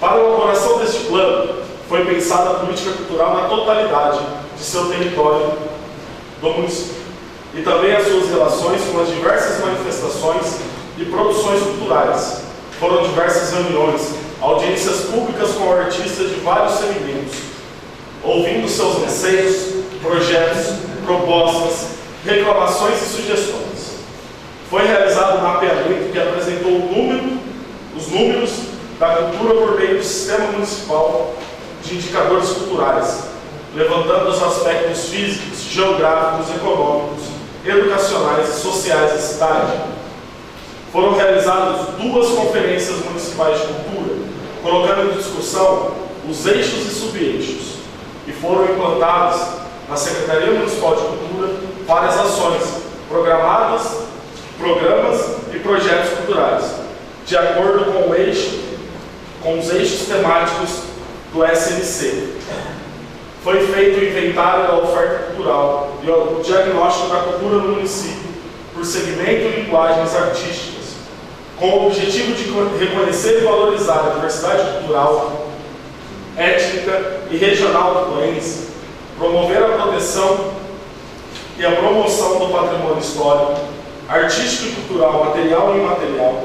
Para a elaboração deste plano, foi pensada a política cultural na totalidade de seu território do município e também as suas relações com as diversas manifestações e produções culturais. Foram diversas reuniões, audiências públicas com artistas de vários segmentos, ouvindo seus receios, projetos, propostas, reclamações e sugestões. Foi realizado um mapeamento que apresentou os números da cultura por meio do Sistema Municipal de Indicadores Culturais, levantando os aspectos físicos, geográficos, econômicos, educacionais e sociais da cidade. Foram realizadas 2 conferências municipais de cultura, colocando em discussão os eixos e subeixos, e foram implantadas na Secretaria Municipal de Cultura várias ações, programas e projetos culturais, de acordo com os eixos temáticos do SNC. Foi feito o inventário da oferta cultural e o diagnóstico da cultura no município, por segmento e linguagens artísticas, com o objetivo de reconhecer e valorizar a diversidade cultural, étnica e regional do país, promover a proteção e a promoção do patrimônio histórico, artístico e cultural, material e imaterial,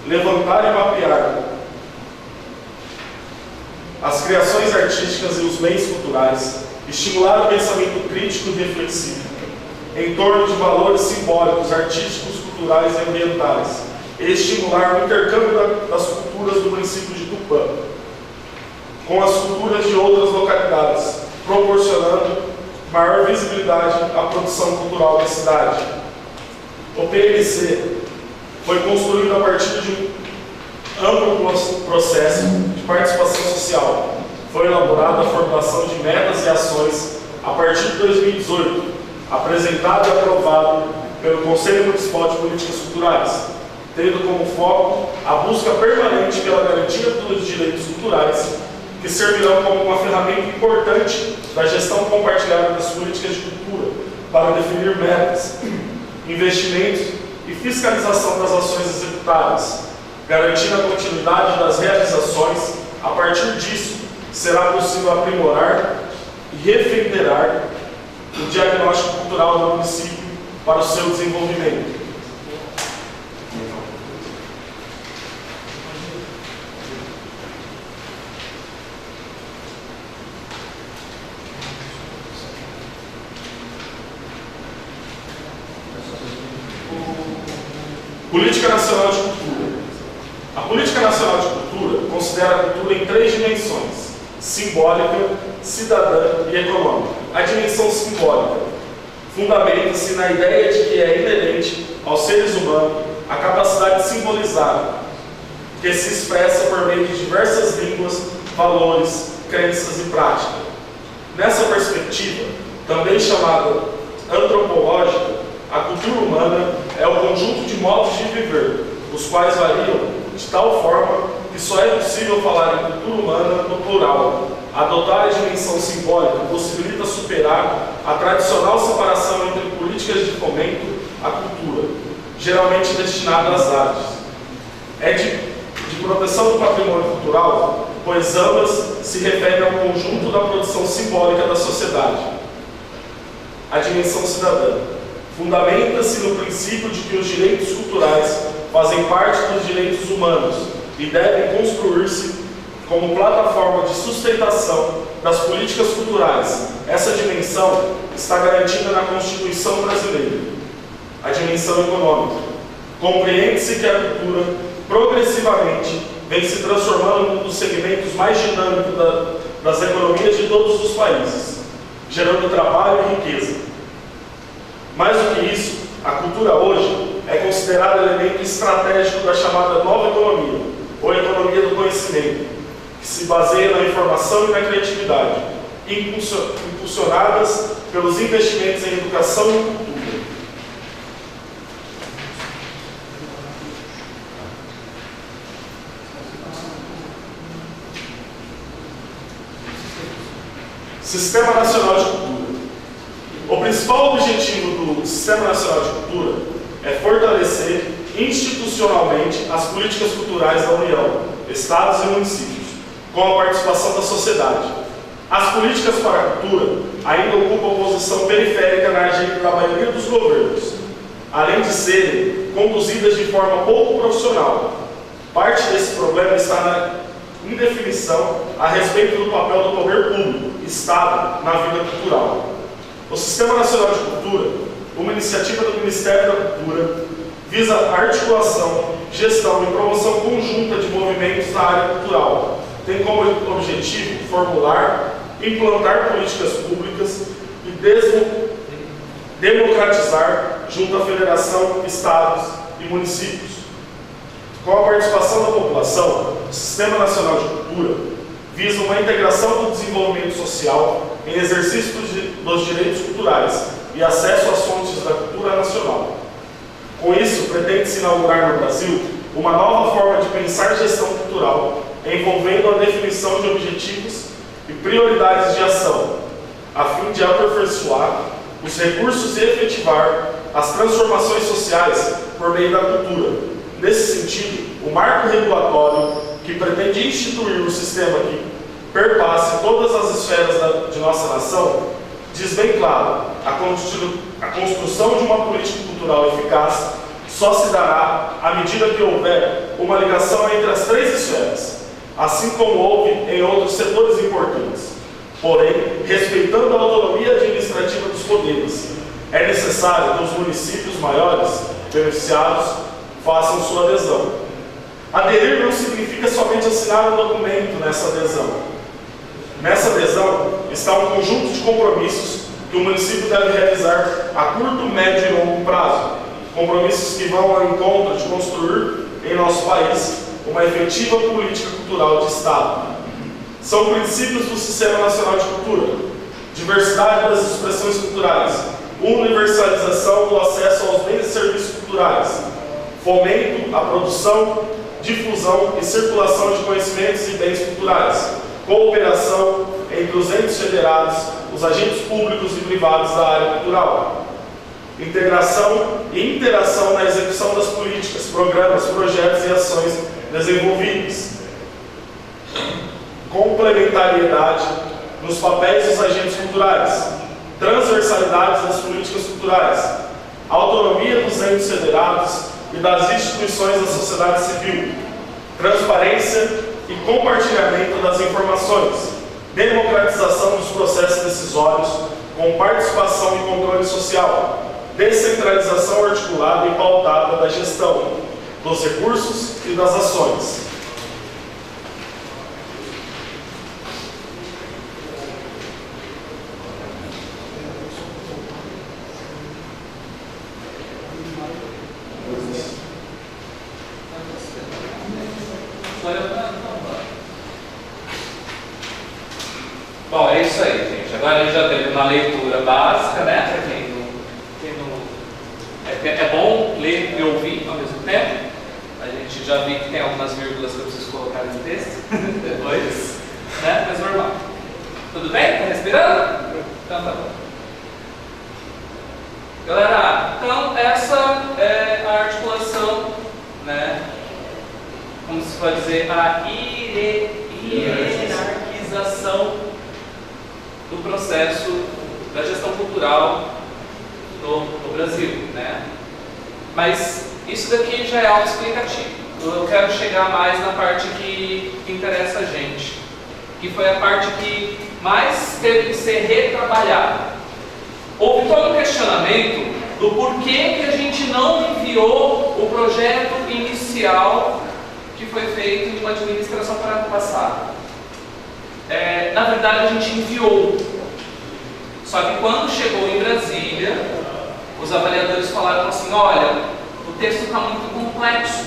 levantar e mapear as criações artísticas e os bens culturais, estimular o pensamento crítico e reflexivo em torno de valores simbólicos, artísticos, culturais e ambientais, e estimular o intercâmbio das culturas do município de Tupã com as culturas de outras localidades, proporcionando maior visibilidade à produção cultural da cidade. O PMC foi construído a partir de um amplo processo de participação social. Foi elaborada a formulação de metas e ações a partir de 2018, apresentado e aprovado pelo Conselho Municipal de Políticas Culturais, tendo como foco a busca permanente pela garantia dos direitos culturais, que servirão como uma ferramenta importante da gestão compartilhada das políticas de cultura para definir metas, investimentos e fiscalização das ações executadas, garantindo a continuidade das realizações. A partir disso, será possível aprimorar e refederar o diagnóstico cultural do município para o seu desenvolvimento. Política Nacional de Cultura. A Política Nacional de Cultura considera a cultura em 3 dimensões: simbólica, cidadã e econômica. A dimensão simbólica fundamenta-se na ideia de que é inerente aos seres humanos a capacidade de simbolizar, que se expressa por meio de diversas línguas, valores, crenças e práticas. Nessa perspectiva, também chamada antropológica, a cultura humana é o conjunto de modos de viver, os quais variam de tal forma que só é possível falar em cultura humana no plural. Adotar a dimensão simbólica possibilita superar a tradicional separação entre políticas de fomento à cultura, geralmente destinada às artes. É de proteção do patrimônio cultural, pois ambas se referem ao conjunto da produção simbólica da sociedade. A dimensão cidadã fundamenta-se no princípio de que os direitos culturais fazem parte dos direitos humanos e devem construir-se como plataforma de sustentação das políticas culturais. Essa dimensão está garantida na Constituição brasileira. A dimensão econômica Compreende-se que a cultura, progressivamente, vem se transformando em um dos segmentos mais dinâmicos das economias de todos os países, gerando trabalho e riqueza. Mais do que isso, a cultura hoje é considerada elemento estratégico da chamada nova economia, ou economia do conhecimento, que se baseia na informação e na criatividade, impulsionadas pelos investimentos em educação e cultura. Sistema Nacional de Cultura. O principal objetivo do Sistema Nacional de Cultura é fortalecer institucionalmente as políticas culturais da União, Estados e municípios, com a participação da sociedade. As políticas para a cultura ainda ocupam posição periférica na agenda da maioria dos governos, além de serem conduzidas de forma pouco profissional. Parte desse problema está na indefinição a respeito do papel do poder público, Estado, na vida cultural. O Sistema Nacional de Cultura, uma iniciativa do Ministério da Cultura, visa a articulação, gestão e promoção conjunta de movimentos na área cultural. Tem como objetivo formular, implantar políticas públicas e democratizar junto à Federação, Estados e municípios. Com a participação da população, o Sistema Nacional de Cultura visa uma integração do desenvolvimento social em exercício dos direitos culturais e acesso às fontes da cultura nacional. Com isso, pretende-se inaugurar no Brasil uma nova forma de pensar gestão cultural, envolvendo a definição de objetivos e prioridades de ação, a fim de aperfeiçoar os recursos e efetivar as transformações sociais por meio da cultura. Nesse sentido, o marco regulatório que pretende instituir um sistema que perpasse todas as esferas de nossa nação diz bem claro: a construção de uma política cultural eficaz só se dará à medida que houver uma ligação entre as três esferas, assim como houve em outros setores importantes. Porém, respeitando a autonomia administrativa dos poderes, é necessário que os municípios maiores beneficiados façam sua adesão. Aderir não significa somente assinar um documento nessa adesão. Nessa adesão está um conjunto de compromissos que o município deve realizar a curto, médio e longo prazo. Compromissos que vão ao encontro de construir em nosso país uma efetiva política cultural de Estado. São princípios do Sistema Nacional de Cultura: diversidade das expressões culturais, universalização do acesso aos bens e serviços culturais, fomento à produção, difusão e circulação de conhecimentos e bens culturais, cooperação entre os entes federados, os agentes públicos e privados da área cultural, integração e interação na execução das políticas, programas, projetos e ações desenvolvidos, complementariedade nos papéis dos agentes culturais, transversalidade das políticas culturais, autonomia dos entes federados e das instituições da sociedade civil, transparência e compartilhamento das informações, democratização dos processos decisórios com participação e controle social, descentralização articulada e pautada da gestão, dos recursos e das ações. Bom, é isso aí, gente. Agora a gente já teve uma leitura básica, né? Para quem não é bom ler e ouvir ao mesmo tempo. A gente já viu que tem algumas vírgulas que eu preciso colocar no texto depois, né? Mas normal. Tudo bem? Tá respirando? Então tá bom. Galera, então essa é a articulação, né? Como se pode dizer, a hierarquização do processo da gestão cultural no Brasil, né? Mas isso daqui já é autoexplicativo. Eu quero chegar mais na parte que interessa a gente, que foi a parte que mais teve que ser retrabalhada. Houve todo um questionamento do porquê que a gente não enviou o projeto inicial que foi feito de uma administração para ano passado. Na verdade, a gente enviou. Só que quando chegou em Brasília, os avaliadores falaram assim: olha, o texto está muito complexo,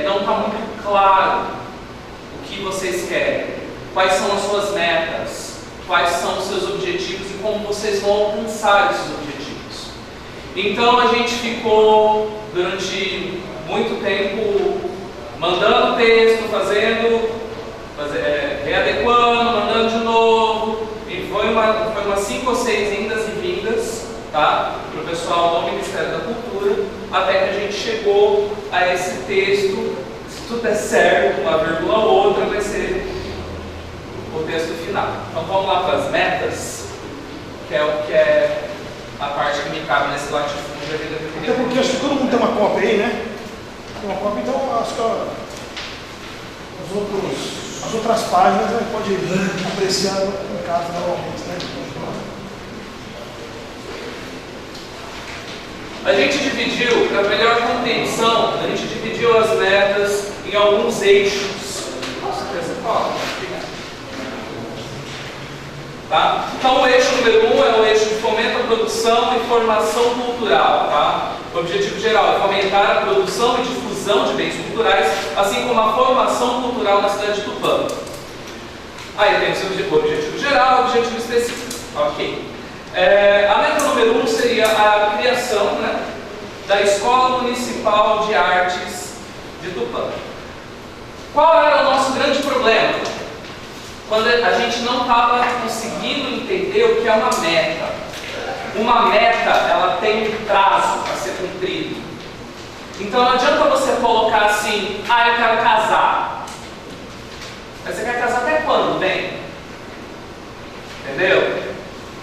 não está muito claro o que vocês querem, quais são as suas metas, quais são os seus objetivos e como vocês vão alcançar esses objetivos. Então a gente ficou durante muito tempo mandando texto, readequando, mandando de novo, e foi umas 5 ou 6 indas e vindas, tá? Para o pessoal do Ministério da Cultura, até que a gente chegou a esse texto. Se tudo der certo, uma vírgula ou outra, vai ser o texto final. Então vamos lá para as metas, que é a parte que me cabe nesse latifúndio da vida que eu queria. Até porque acho que todo mundo tem uma cópia aí, né? Tem uma cópia, então acho que as outras páginas pode apreciar em casa normalmente, né? A gente dividiu, para melhor compreensão, a gente dividiu as metas em alguns eixos. Nossa, você fala? Tá? Então o eixo número 1 é o eixo de fomento à produção e formação cultural. Tá? O objetivo geral é fomentar a produção e difusão de bens culturais, assim como a formação cultural na cidade de Tupã. Aí tem o seu objetivo geral e o objetivo específico. Ok. A meta número 1 seria a criação, né, da Escola Municipal de Artes de Tupã. Qual era o nosso grande problema? Quando a gente não estava conseguindo entender o que é uma meta. Uma meta, ela tem um prazo para ser cumprido. Então não adianta você colocar assim: eu quero casar. Mas você quer casar até quando, bem? Entendeu?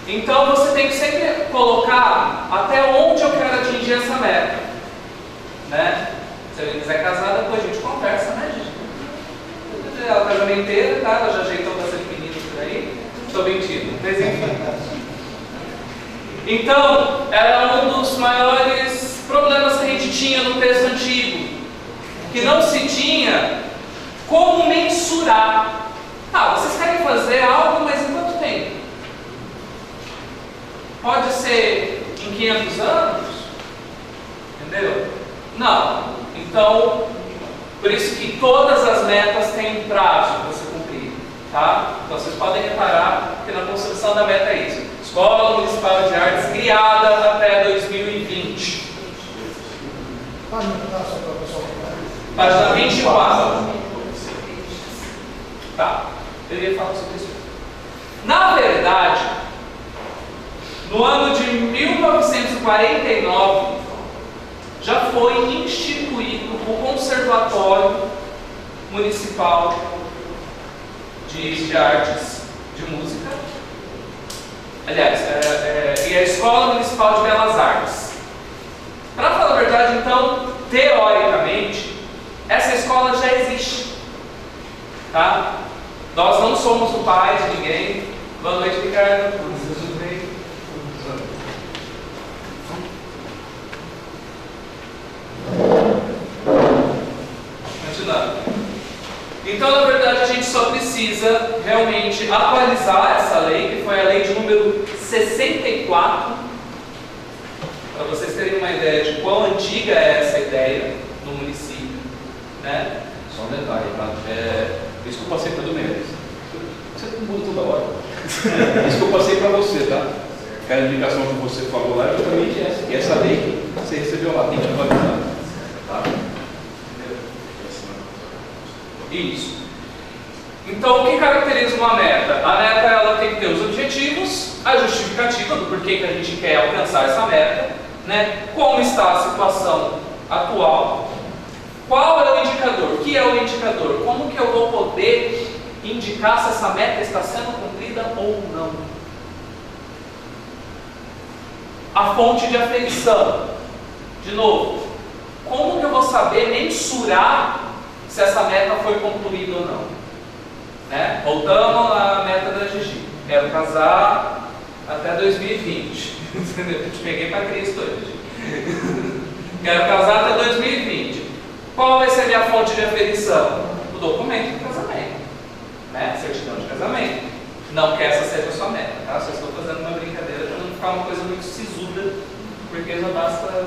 Então você tem que sempre colocar até onde eu quero atingir essa meta, né? Se ele quiser casar, depois a gente conversa, né, gente? Ela casamenteira, tá? Ela já ajeitou bastante meninos por aí. Estou mentindo, mas enfim. Então, era um dos maiores problemas que a gente tinha no texto antigo, que não se tinha como mensurar. Vocês querem fazer algo, mas em quanto tempo? Pode ser em 500 anos? Entendeu? Não. Então, por isso que todas as metas têm um prazo para ser cumprido. Tá? Então, vocês podem reparar que na construção da meta é isso. Escola Municipal de Artes criada até 2020. Página 24. Tá. Eu ia falar sobre isso. Na verdade, no ano de 1949, já foi instituído o Conservatório Municipal de Artes de Música. Aliás, e a Escola Municipal de Belas Artes. Para falar a verdade, então, teoricamente, essa escola já existe. Tá? Nós não somos o pai de ninguém. Boa noite, Ricardo. Tudo bem? Continuando. Então, na verdade, a gente só precisa realmente atualizar essa lei, que foi a lei de número 64, para vocês terem uma ideia de quão antiga é essa ideia no município, né? Só um detalhe, tá? Isso que eu passei para o Mendes. Você muda toda hora. Isso que eu passei para você, tá? Aquela indicação que você falou lá é justamente essa. E essa lei que você recebeu lá, tem que atualizar. Tá? Isso. Então, o que caracteriza uma meta? A meta, ela tem que ter os objetivos, a justificativa do porquê que a gente quer alcançar essa meta, né? Como está a situação atual, qual é o indicador, o que é o indicador, como que eu vou poder indicar se essa meta está sendo cumprida ou não. A fonte de aferição, de novo, como que eu vou saber mensurar se essa meta foi concluída ou não? Voltamos à meta da Gigi. Quero casar até 2020. Entendeu? Eu te peguei para Cristo hoje. Quero casar até 2020. Qual vai ser a minha fonte de aferição? O documento do casamento, né? Certidão de casamento. Não que essa seja a sua meta, tá? Só estou fazendo uma brincadeira para não ficar uma coisa muito sisuda, porque já basta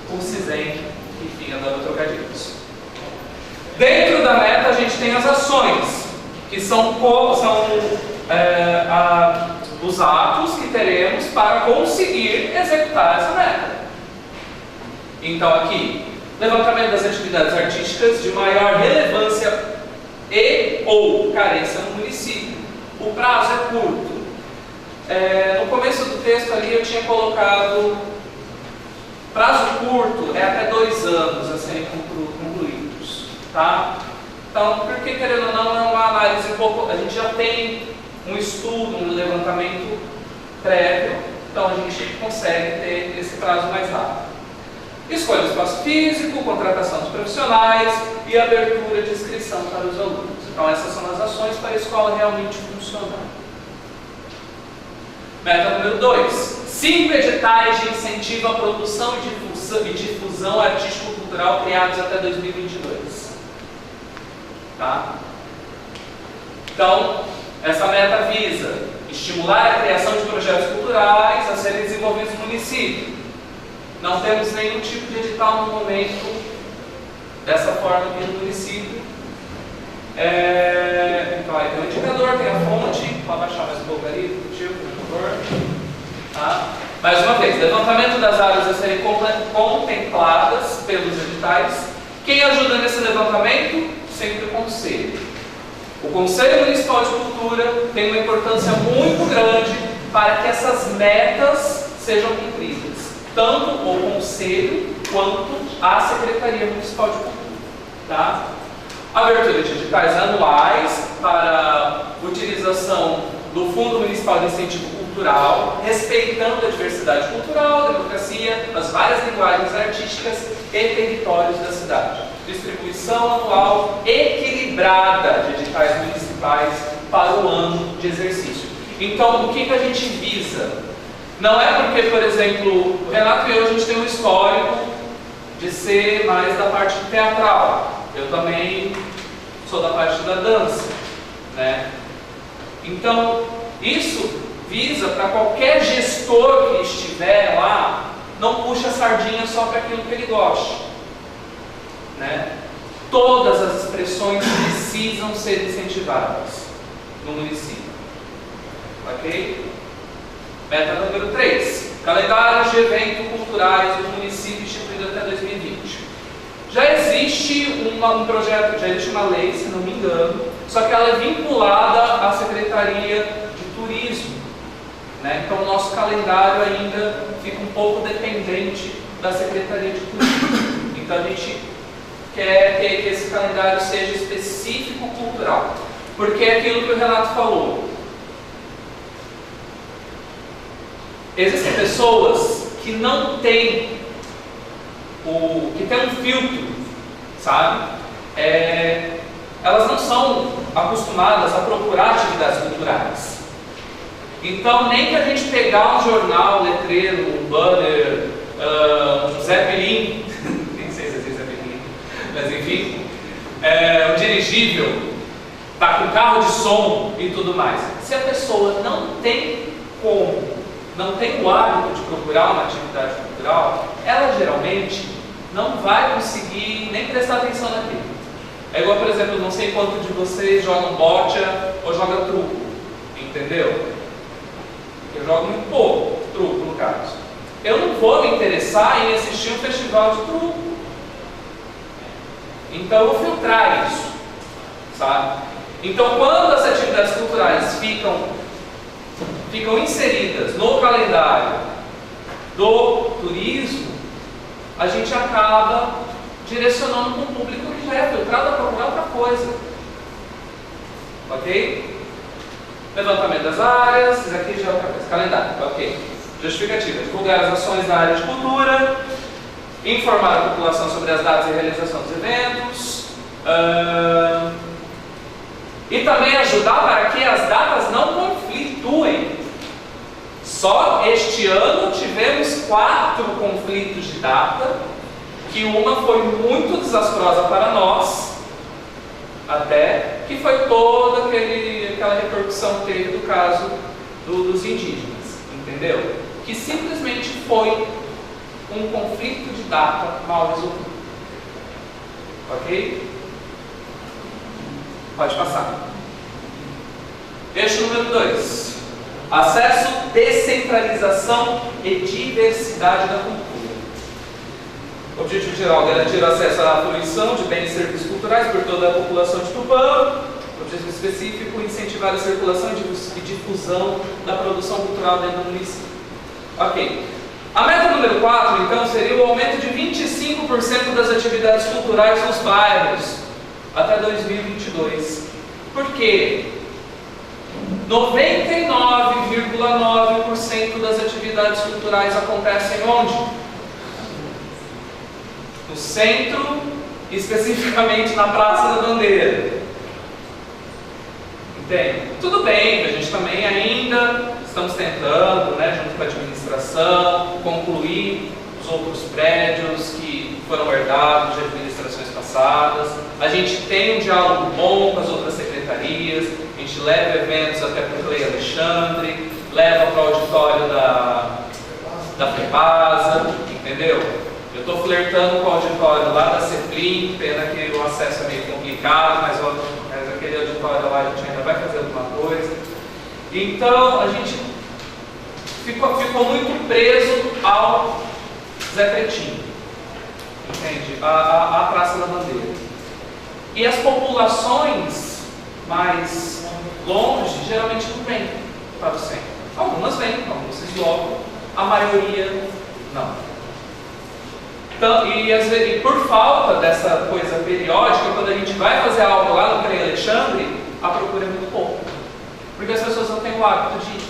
o cisém, enfim, andando trocadilhos. Dentro da meta a gente tem as ações, que são os atos que teremos para conseguir executar essa meta. Então aqui, levantamento das atividades artísticas de maior relevância e ou carência no município. O prazo é curto. No começo do texto ali eu tinha colocado prazo curto é até 2 anos a serem concluídos, tá? Então, porque querendo ou não, é uma análise um pouco, a gente já tem um estudo, um levantamento prévio, então a gente consegue ter esse prazo mais rápido. Escolha do espaço físico, contratação dos profissionais e abertura de inscrição para os alunos. Então essas são as ações para a escola realmente funcionar. Meta número 2. 5 editais de incentivo à produção e difusão artístico-cultural criados até 2022. Tá? Então, essa meta visa estimular a criação de projetos culturais a serem desenvolvidos no município. Não temos nenhum tipo de edital no momento dessa forma aqui no município. Então aí tem o indicador, tem a fonte. Vou abaixar mais um pouco ali, por favor. Tá? Mais uma vez, levantamento das áreas a serem contempladas pelos editais. Quem ajuda nesse levantamento? Sempre o Conselho. O Conselho Municipal de Cultura tem uma importância muito grande para que essas metas sejam cumpridas, tanto o Conselho quanto a Secretaria Municipal de Cultura. Tá? Abertura de editais anuais para utilização do Fundo Municipal de Incentivo Cultural, respeitando a diversidade cultural, democracia, as várias linguagens artísticas e territórios da cidade. Distribuição anual equilibrada de editais municipais para o ano de exercício. Então, o que a gente visa? Não é porque, por exemplo, o Renato e eu, a gente tem um histórico de ser mais da parte teatral. Eu também sou da parte da dança, né? Então, isso visa para qualquer gestor que estiver lá, não puxa a sardinha só para aquilo que ele goste, né? Todas as expressões precisam ser incentivadas no município, ok? Meta número 3. Calendário de eventos culturais do município instituído até 2020. Já existe um projeto, já existe uma lei, se não me engano, só que ela é vinculada à Secretaria de Turismo, né? Então o nosso calendário ainda fica um pouco dependente da Secretaria de Turismo. Então a gente quer que esse calendário seja específico cultural, porque é aquilo que o Renato falou. Existem pessoas que não têm que tem um filtro, sabe? Elas não são acostumadas a procurar atividades culturais. Então, nem que a gente pegar um jornal, um letreiro, um banner, um Zeppelin, nem sei se é Zeppelin, mas enfim, um dirigível, tá com carro de som e tudo mais. Se a pessoa não tem o hábito de procurar uma atividade cultural, ela geralmente não vai conseguir nem prestar atenção naquilo. É igual, por exemplo, não sei quanto de vocês jogam bocha ou joga truco, entendeu? Eu jogo muito pouco, truco no caso. Eu não vou me interessar em assistir um festival de truco. Então eu vou filtrar isso, sabe? Então quando as atividades culturais ficam inseridas no calendário do turismo, a gente acaba direcionando para um público que já é filtrado a procurar outra coisa. Ok? Levantamento das áreas, isso aqui já é outra coisa. Calendário, ok. Justificativa: divulgar as ações na área de cultura, informar a população sobre as datas e realização dos eventos, e também ajudar para que as datas não conflituem. Só este 4 conflitos de data, que uma foi muito desastrosa para nós, até, que foi toda aquela repercussão que teve do caso dos indígenas, entendeu? Que simplesmente foi um conflito de data mal resolvido. Ok? Pode passar. Eixo número 2. Acesso, descentralização e diversidade da cultura. O objetivo geral é garantir o acesso à fruição de bens e serviços culturais por toda a população de Tupã. O objetivo específico é incentivar a circulação e difusão da produção cultural dentro do município. Ok. A meta número 4, então, seria o aumento de 25% das atividades culturais nos bairros até 2022. Por quê? 99,9% das atividades culturais acontecem onde? No centro, especificamente na Praça da Bandeira. Entende? Tudo bem, a gente também ainda estamos tentando, né, junto com a administração, concluir os outros prédios que foram herdados de administrações passadas. A gente tem um diálogo bom com as outras secretarias, a gente leva eventos até para o Clay Alexandre, leva para o auditório da FEPASA, entendeu? Eu estou flertando com o auditório lá da CEPLIM, pena que o acesso é meio complicado, mas aquele auditório lá a gente ainda vai fazer alguma coisa. Então, a gente ficou muito preso ao Zé Pretinho, entende? A Praça da Bandeira. E as populações mais longe, geralmente não vêm para o centro. Algumas vêm, algumas se deslocam, a maioria não. Então, e por falta dessa coisa periódica, quando a gente vai fazer algo lá no Clay Alexandre, a procura é muito pouco. Porque as pessoas não têm o hábito de ir.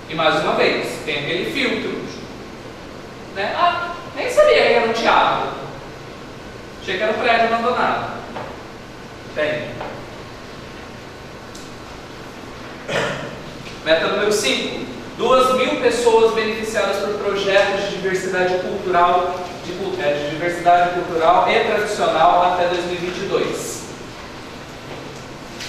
E mais uma vez, tem aquele filtro. Né? Ah, nem sabia que era um teatro. Achei que era um prédio abandonado. Tem. Meta número 5. 2.000 pessoas beneficiadas por projetos de diversidade cultural, de diversidade cultural e tradicional até 2022.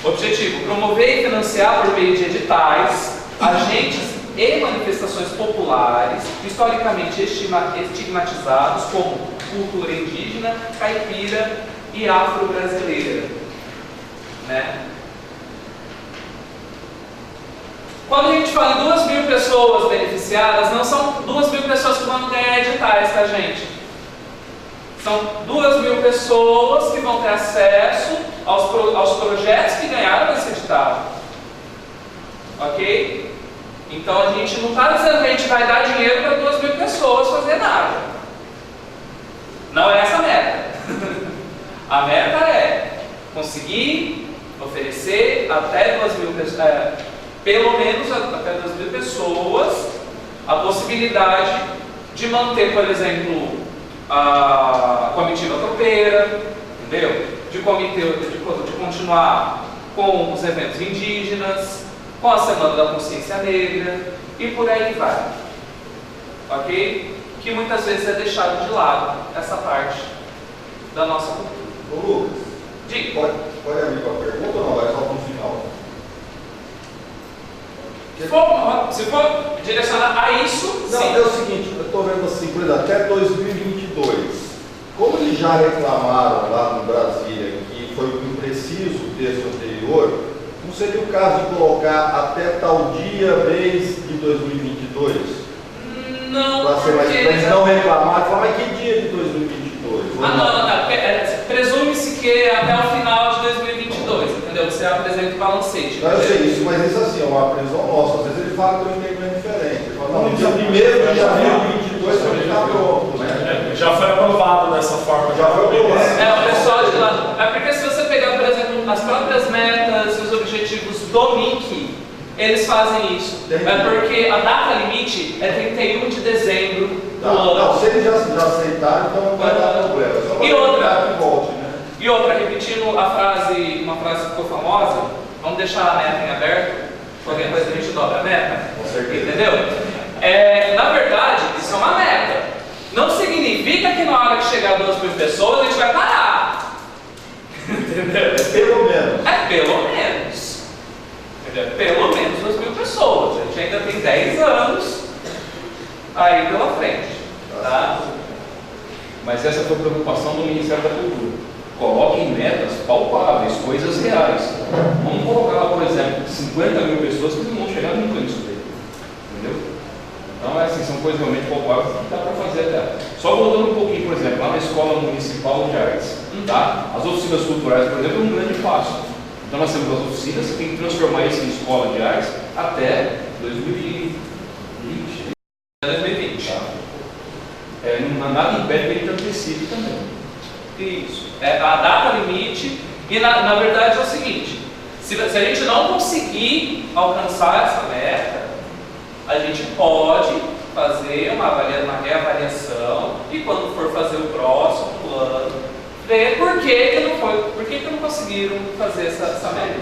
Objetivo: promover e financiar por meio de editais, agentes e manifestações populares historicamente estigmatizados como cultura indígena, caipira e afro-brasileira. Né? Quando a gente fala em 2.000 pessoas beneficiadas, não são 2.000 pessoas que vão ganhar editais, tá, gente? São 2.000 pessoas que vão ter acesso aos projetos que ganharam esse edital. Ok? Então a gente não está dizendo que a gente vai dar dinheiro para 2.000 pessoas fazer nada. Não é essa a meta. A meta é conseguir oferecer até 2.000 pessoas, pelo menos até 2.000 pessoas, a possibilidade de manter, por exemplo, a comitiva tropeira, entendeu? De continuar com os eventos indígenas, com a Semana da Consciência Negra e por aí vai. Ok? Que muitas vezes é deixado de lado essa parte da nossa cultura. Ô Lucas, diga. Pode abrir para a pergunta ou não? Vai só para o final? Se for direcionar a isso, não, sim. É o seguinte, eu estou vendo assim, por exemplo, até 2022. Como eles já reclamaram lá no Brasília que foi impreciso o texto anterior, não seria o caso de colocar até tal dia, mês de 2022? Não, para eles não reclamarem, falar, mas que dia de 2022? Não. Presume-se que até o final de 2022, entendeu? Você apresenta o balancete. Não, eu sei isso, mas isso assim, é uma prisão nossa. Às vezes ele fala que tem um entendimento diferente. Ele fala, não, no dia 1º de janeiro de 2022 também está pronto, né? Já foi aprovado dessa forma. Já foi aprovado. O pessoal de lá. É porque se você pegar, por exemplo, as próprias metas e os objetivos do MIC, eles fazem isso. É porque a data limite é 31 de dezembro do ano. Não, se eles já aceitaram, então não vai dar problema. Só E outra, que volte, né? E outra, repetindo uma frase que ficou famosa, vamos deixar a meta em aberto, qualquer coisa a gente dobra a meta. Com certeza. Entendeu? Na verdade, uma hora que chegar 2.000 pessoas, a gente vai parar. Entendeu? Pelo menos. Pelo menos. Entendeu? Pelo menos 2.000 pessoas. A gente ainda tem 10 anos aí pela frente. Tá? Mas essa foi a preocupação do Ministério da Cultura. Coloquem metas palpáveis, coisas reais. Vamos colocar lá, por exemplo, 50.000 pessoas que não vão chegar nunca nisso daí. Entendeu? Então, assim, são coisas realmente palpáveis que dá para fazer até. Só voltando um pouquinho, por exemplo, lá na Escola Municipal de Artes, tá? As oficinas culturais, por exemplo, é um grande passo. Então, nós temos as oficinas, você tem que transformar isso em escola de artes até 2020. 2020. Tá? Nada impede que ele antecipe também. Isso. A data limite, e na verdade é o seguinte: se a gente não conseguir alcançar essa meta, a gente pode fazer uma reavaliação e quando for fazer o próximo plano, ver por que não conseguiram fazer essa meta.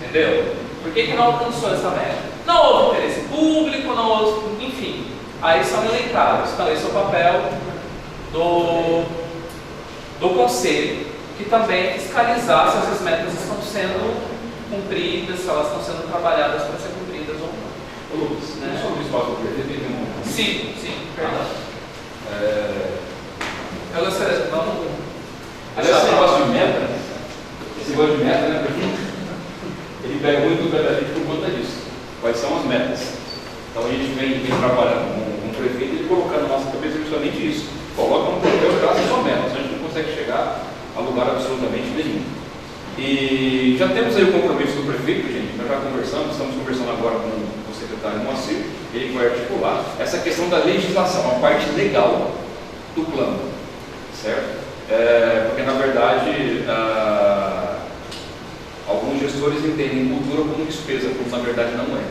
Entendeu? Por que não alcançou essa meta? Não houve interesse público, não houve, enfim. Aí são elencados. Então esse é o papel do conselho, que também é fiscalizar se essas metas estão sendo cumpridas, se elas estão sendo trabalhadas para ser cumpridas ou não. Ô Lucas, né? Sobre o espaço do prefeito, tem um... Sim, perdão. Eu gostaria, vamos... Aliás, esse negócio de meta, né, prefeito? Ele pega muito do pé da gente por conta disso. Quais são as metas? Então a gente vem trabalhando com o prefeito e colocando na nossa cabeça justamente isso. Coloca um papel e traça a sua meta, senão a gente não consegue chegar a lugar absolutamente nenhum. E já temos aí o compromisso do prefeito, gente, nós já conversamos, estamos conversando agora com o secretário Moacir, ele vai articular essa questão da legislação, a parte legal do plano, certo? Porque na verdade alguns gestores entendem cultura como despesa, quando na verdade não é.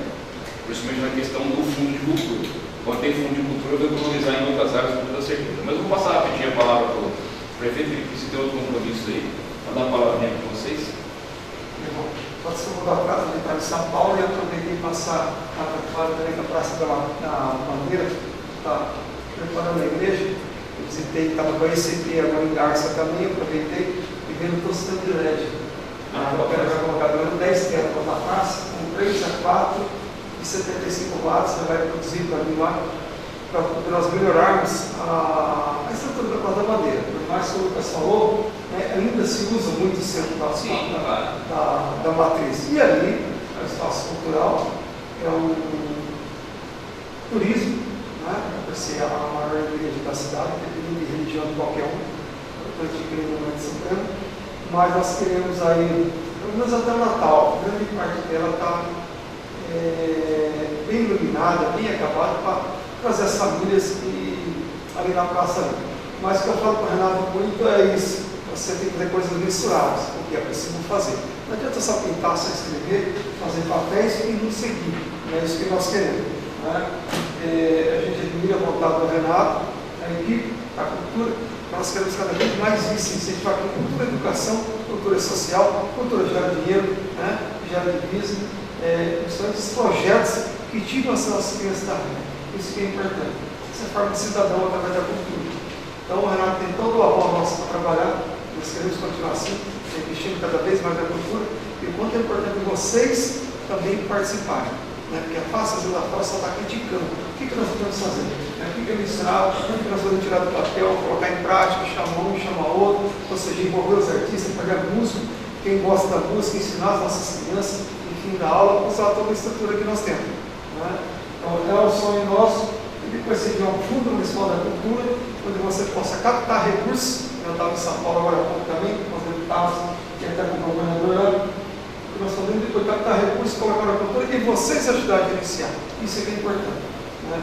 Principalmente na questão do fundo de cultura. Quando tem fundo de cultura, eu vou economizar em outras áreas com toda certeza. Mas eu vou passar rapidinho a palavra para o prefeito, que se tem outro compromisso aí, vou dar uma palavrinha para vocês. Pode ser uma da Praça, ele está em São Paulo, e eu aproveitei passar a fora também da Praça da Bandeira, está preparando a igreja. Eu visitei, estava com a ECP agora em Garça também, aproveitei e vendo o sistema de LED. Eu quero já colocar 10 telas na praça, com 3 a 4 e 75 watts, você vai produzir para mim lá, para nós melhorarmos a estrutura da Praça da Bandeira. Por mais que o Lucas falou, ainda se usa muito o centro da matriz. E ali, o espaço cultural, é um turismo, para ser a maior igreja da cidade, dependendo de religião de qualquer um, portanto, de igreja não é de Supremo. Mas nós queremos aí, pelo menos até o Natal, a grande parte dela está bem iluminada, bem acabada, para trazer as famílias ali na praça ali. Mas o que eu falo para o Renato muito é isso: você tem que fazer coisas mensuradas, o que é preciso fazer. Não adianta só pintar, só escrever, fazer papéis e não seguir. Não é isso que nós queremos. A gente admira a vontade do Renato, a equipe, a cultura. Nós queremos cada vez mais isso, incentivar a cultura, educação, cultura social, cultura gera dinheiro, gera divisa, principalmente esses projetos que tiram as nossas crianças da rua. Isso que é importante. Essa forma de cidadão através da cultura. Então o Renato tem todo o aval nosso para trabalhar, nós queremos continuar assim, investindo cada vez mais na cultura, e o quanto é importante vocês também participarem. Porque é fácil, às vezes, lá fora só está criticando. O que nós podemos fazer? O que é misturar? O que nós podemos tirar do papel, colocar em prática, chamar um, chamar outro, ou seja, envolver os artistas, pagar músico, quem gosta da música, ensinar as nossas crianças, enfim, da aula, usar toda a estrutura que nós temos. Então, é um sonho nosso, e depois você tiver um fundo municipal da cultura, onde você possa captar recursos. Eu estava em São Paulo agora há pouco também, com os deputados, que até com o governador, nós podemos depois captar recursos, colocar na cultura e vocês ajudarem a gerenciar. Isso é que é importante,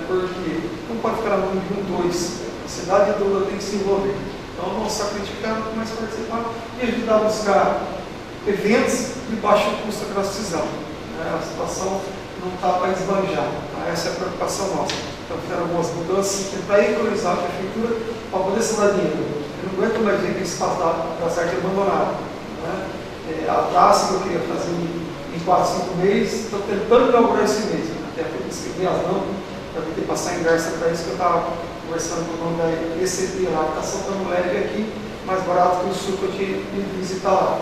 porque não pode ficar na mão de um, dois. A cidade toda tem que se envolver. Então, não só criticar, mas participar e ajudar a buscar eventos de baixo custo que nós precisamos. A situação não está para esbanjar. Essa é a preocupação nossa. Então, fizeram algumas mudanças, tentar economizar a prefeitura para poder se dar dinheiro. Eu não aguento mais ver que esse espaço da cidade abandonado. A taça que eu queria fazer em 4, 5 meses, estou tentando inaugurar esse mês. Até porque escrevi as lâmpadas, para poder passar em Garça para isso, que eu estava conversando com o dono da ECP lá, está soltando leve aqui, mais barato que o suco de visitar lá.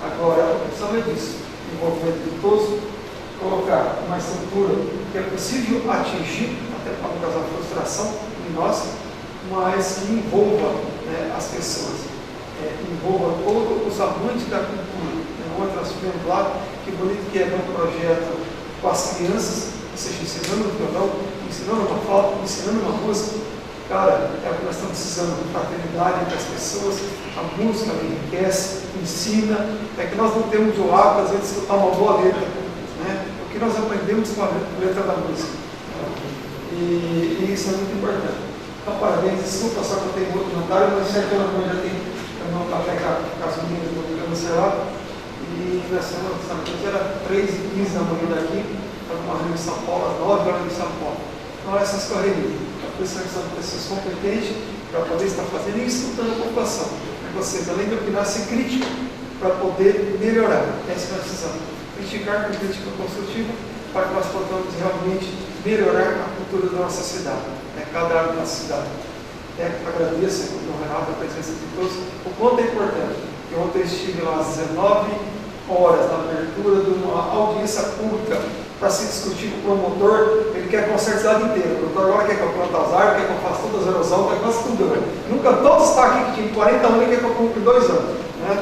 Agora, a questão é disso, envolvimento de todos, colocar uma estrutura que é possível atingir, até para não causar frustração em nós, mas que envolva, né, as pessoas, envolva todos os amantes da cultura. Outro aspecto lá, que bonito que é um projeto com as crianças, ou seja, ensinando o violão, ensinando uma flauta, ensinando uma música. Cara, é o que nós estamos precisando de fraternidade entre as pessoas, a música enriquece, ensina, é que nós não temos o hábito, às vezes, de escutar uma boa letra, né? O que nós aprendemos com a letra da música. E isso é muito importante. Então, parabéns, desculpa só que eu tenho outro jantar, mas certo que já tem um café com as meninas do programa, sei lá. E na semana era 3h15 da manhã daqui, para uma reunião em São Paulo, às 9 horas em São Paulo. Então, essas correrias. A pessoa que são pessoas competentes para poder estar fazendo e escutando a população. E vocês, além de opinar, ser crítico para poder melhorar. É isso que nós precisamos. Criticar com crítica construtiva para que nós possamos realmente melhorar a cultura da nossa cidade, cada área da nossa cidade. Agradeço ao Renato a presença de todos. O quanto é importante. Eu ontem estive lá às 19 horas na abertura de uma audiência pública para se discutir com o promotor. Ele quer consertar a cidade inteira. O promotor agora quer que eu plante as árvores, quer que eu faça todas as erosões, quer que eu faça tudo. Nunca todos estão aqui que tinha 40 anos e quer que eu cumpra 2 anos. Né?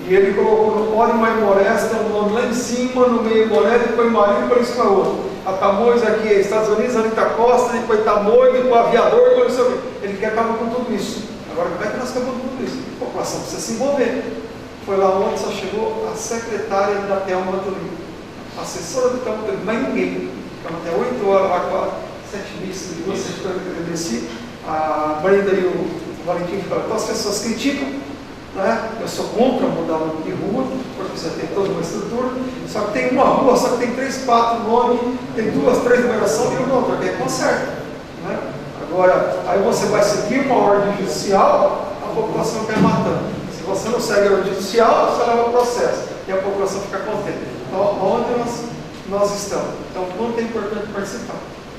E ele colocou, não pode mais Moresta, um nome lá em cima, no meio Moresta, depois Marinho, depois isso para outro. A Tamoios aqui, Estados Unidos, Anita Costa, depois Tamoios, depois Aviador, depois não sei o quê. Ele quer acabar com tudo isso. Agora, como é que nós acabamos com tudo isso? A população precisa se envolver. Foi lá ontem, só chegou a secretária da Thelma Antolini, assessora do Thelma Antolini, mas ninguém. Ficamos até 8 horas lá, quase 7h30 de você, que eu agradeci. A Brenda e o Valentim falaram, então as pessoas criticam, né? Eu sou contra mudar o nome de rua, porque você tem toda uma estrutura, só que tem uma rua, só que tem 3, 4 nomes, tem 2, 3 numerações e o outro, porque é conserto. Né? Agora, aí você vai seguir uma ordem judicial, a população quer matando. Se você não segue a ordem judicial, você leva o processo e a população fica contente. Então, onde nós estamos? Então, quanto é importante participar.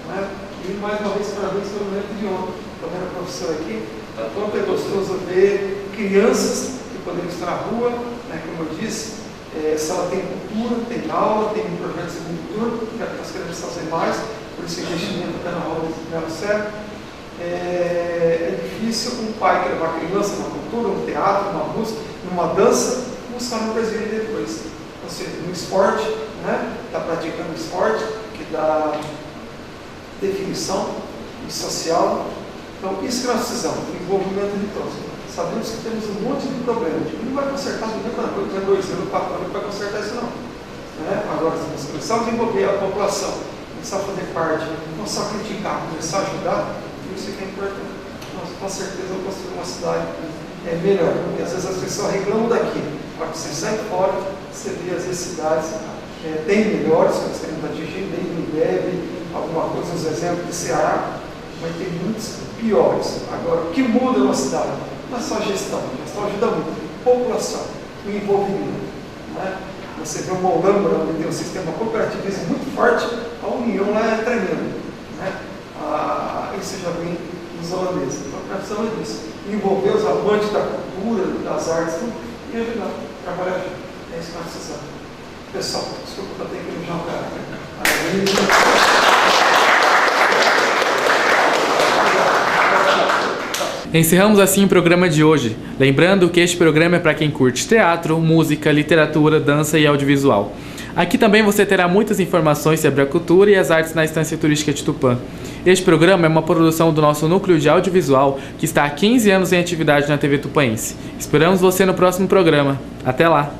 Né? E mais uma vez, parabéns pelo evento de ontem. Também a professora aqui, quanto é gostoso ver crianças que poderiam estar na rua, né? Como eu disse, se ela tem cultura, tem aula, tem um projeto de segundo turno, que nós queremos fazer mais, por esse investimento até na roda de Melo Certo. É difícil um pai que levar a criança numa cultura, num teatro, numa música, numa dança, buscar no presídio depois. Ou seja, no esporte, né? Está praticando esporte, que dá definição e social. Então, isso que nós precisamos, do envolvimento de todos. Sabemos que temos um monte de problemas. Não vai consertar do dia para a noite, 2 anos, 4 anos, não vai consertar isso não. Né? Agora, se nós começarmos a envolver a população, começar a fazer parte, não só criticar, começar a ajudar, isso é que é importante. Nós, com certeza, vamos construir uma cidade melhor, porque às vezes as pessoas reclamam daqui, para que você sai fora, você vê às vezes cidades tem melhores, que nós queremos atingir, nem deve, alguma coisa, os exemplos de Ceará, mas tem muitos piores. Agora, o que muda na cidade? Não é só a gestão ajuda muito, população, o envolvimento. Né? Você vê uma Holambra, onde tem um sistema cooperativista muito forte, a união lá é tremenda. Né? Isso já vem dos holandeses. Então, a questão é disso. Envolver os amantes da cultura, das artes, tudo, e ajudar, trabalhar junto. É isso que nós precisamos. Pessoal, desculpa que eu tenho que ir no jantar. Encerramos assim o programa de hoje. Lembrando que este programa é para quem curte teatro, música, literatura, dança e audiovisual. Aqui também você terá muitas informações sobre a cultura e as artes na Estância Turística de Tupã. Este programa é uma produção do nosso núcleo de audiovisual que está há 15 anos em atividade na TV Tupanense. Esperamos você no próximo programa. Até lá!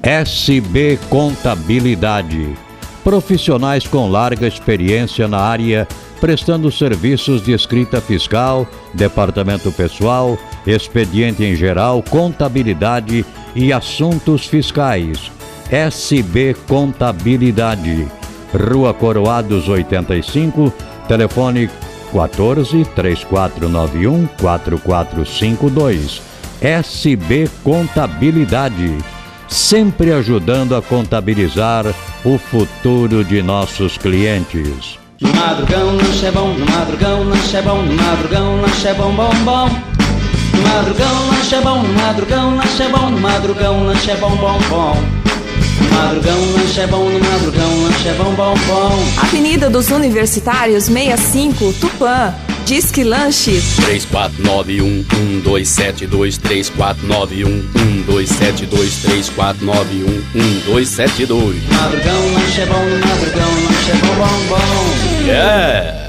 SB Contabilidade. Profissionais com larga experiência na área, prestando serviços de escrita fiscal, departamento pessoal, expediente em geral, contabilidade e assuntos fiscais. SB Contabilidade. Rua Coroados 85, telefone 14 3491 4452. SB Contabilidade. Sempre ajudando a contabilizar o futuro de nossos clientes. No madrugão lanche é bom, no madrugão lanche é bom, no madrugão lanche é bom, bom, bom. No madrugão lanche é bom, no madrugão lanche é bom, no madrugão lanche é bom, bom, bom. No madrugão lanche é bom, no madrugão lanche é bom, bom, bom. Avenida dos Universitários 65, Tupã. Disque Lanche 3491-1272, 3491-1272, 3491-1272. Madrugão lanche é bom, no madrugão lanche é bom, bom, bom. Yeah!